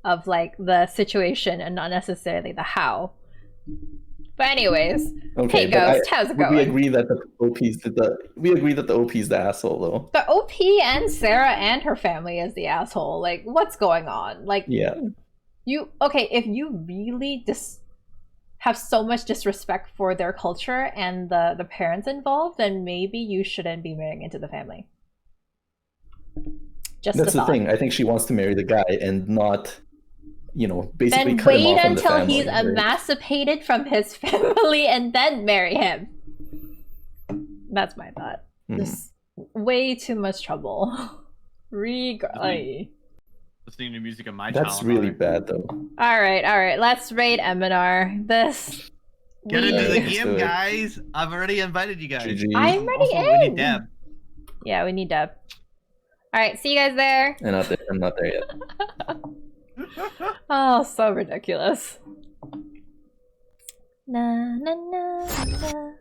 A: of like the situation and not necessarily the how. But anyways,
B: okay,
A: hey Ghost, how's it going?
B: We agree that the OP's the asshole, though.
A: The OP and Sarah and her family is the asshole. Like, what's going on? Like,
B: Yeah.
A: If you really have so much disrespect for their culture and the parents involved, then maybe you shouldn't be marrying into the family.
B: That's the thing. I think she wants to marry the guy and not, basically
A: then
B: cut him
A: wait
B: off from the
A: until
B: family,
A: he's
B: right?
A: emancipated from his family and then marry him. That's my thought. Just way too much trouble.
C: Listening to music on my channel.
B: That's really bad, though.
A: All right. Let's raid Emenar. This.
C: Get into the game, guys. I've already invited you guys.
B: GG.
A: I'm already
C: Also,
A: in.
C: we need Deb.
A: Yeah, we need Deb. All right, see you guys there.
B: I'm not there yet.
A: Oh, so ridiculous. Na na na na.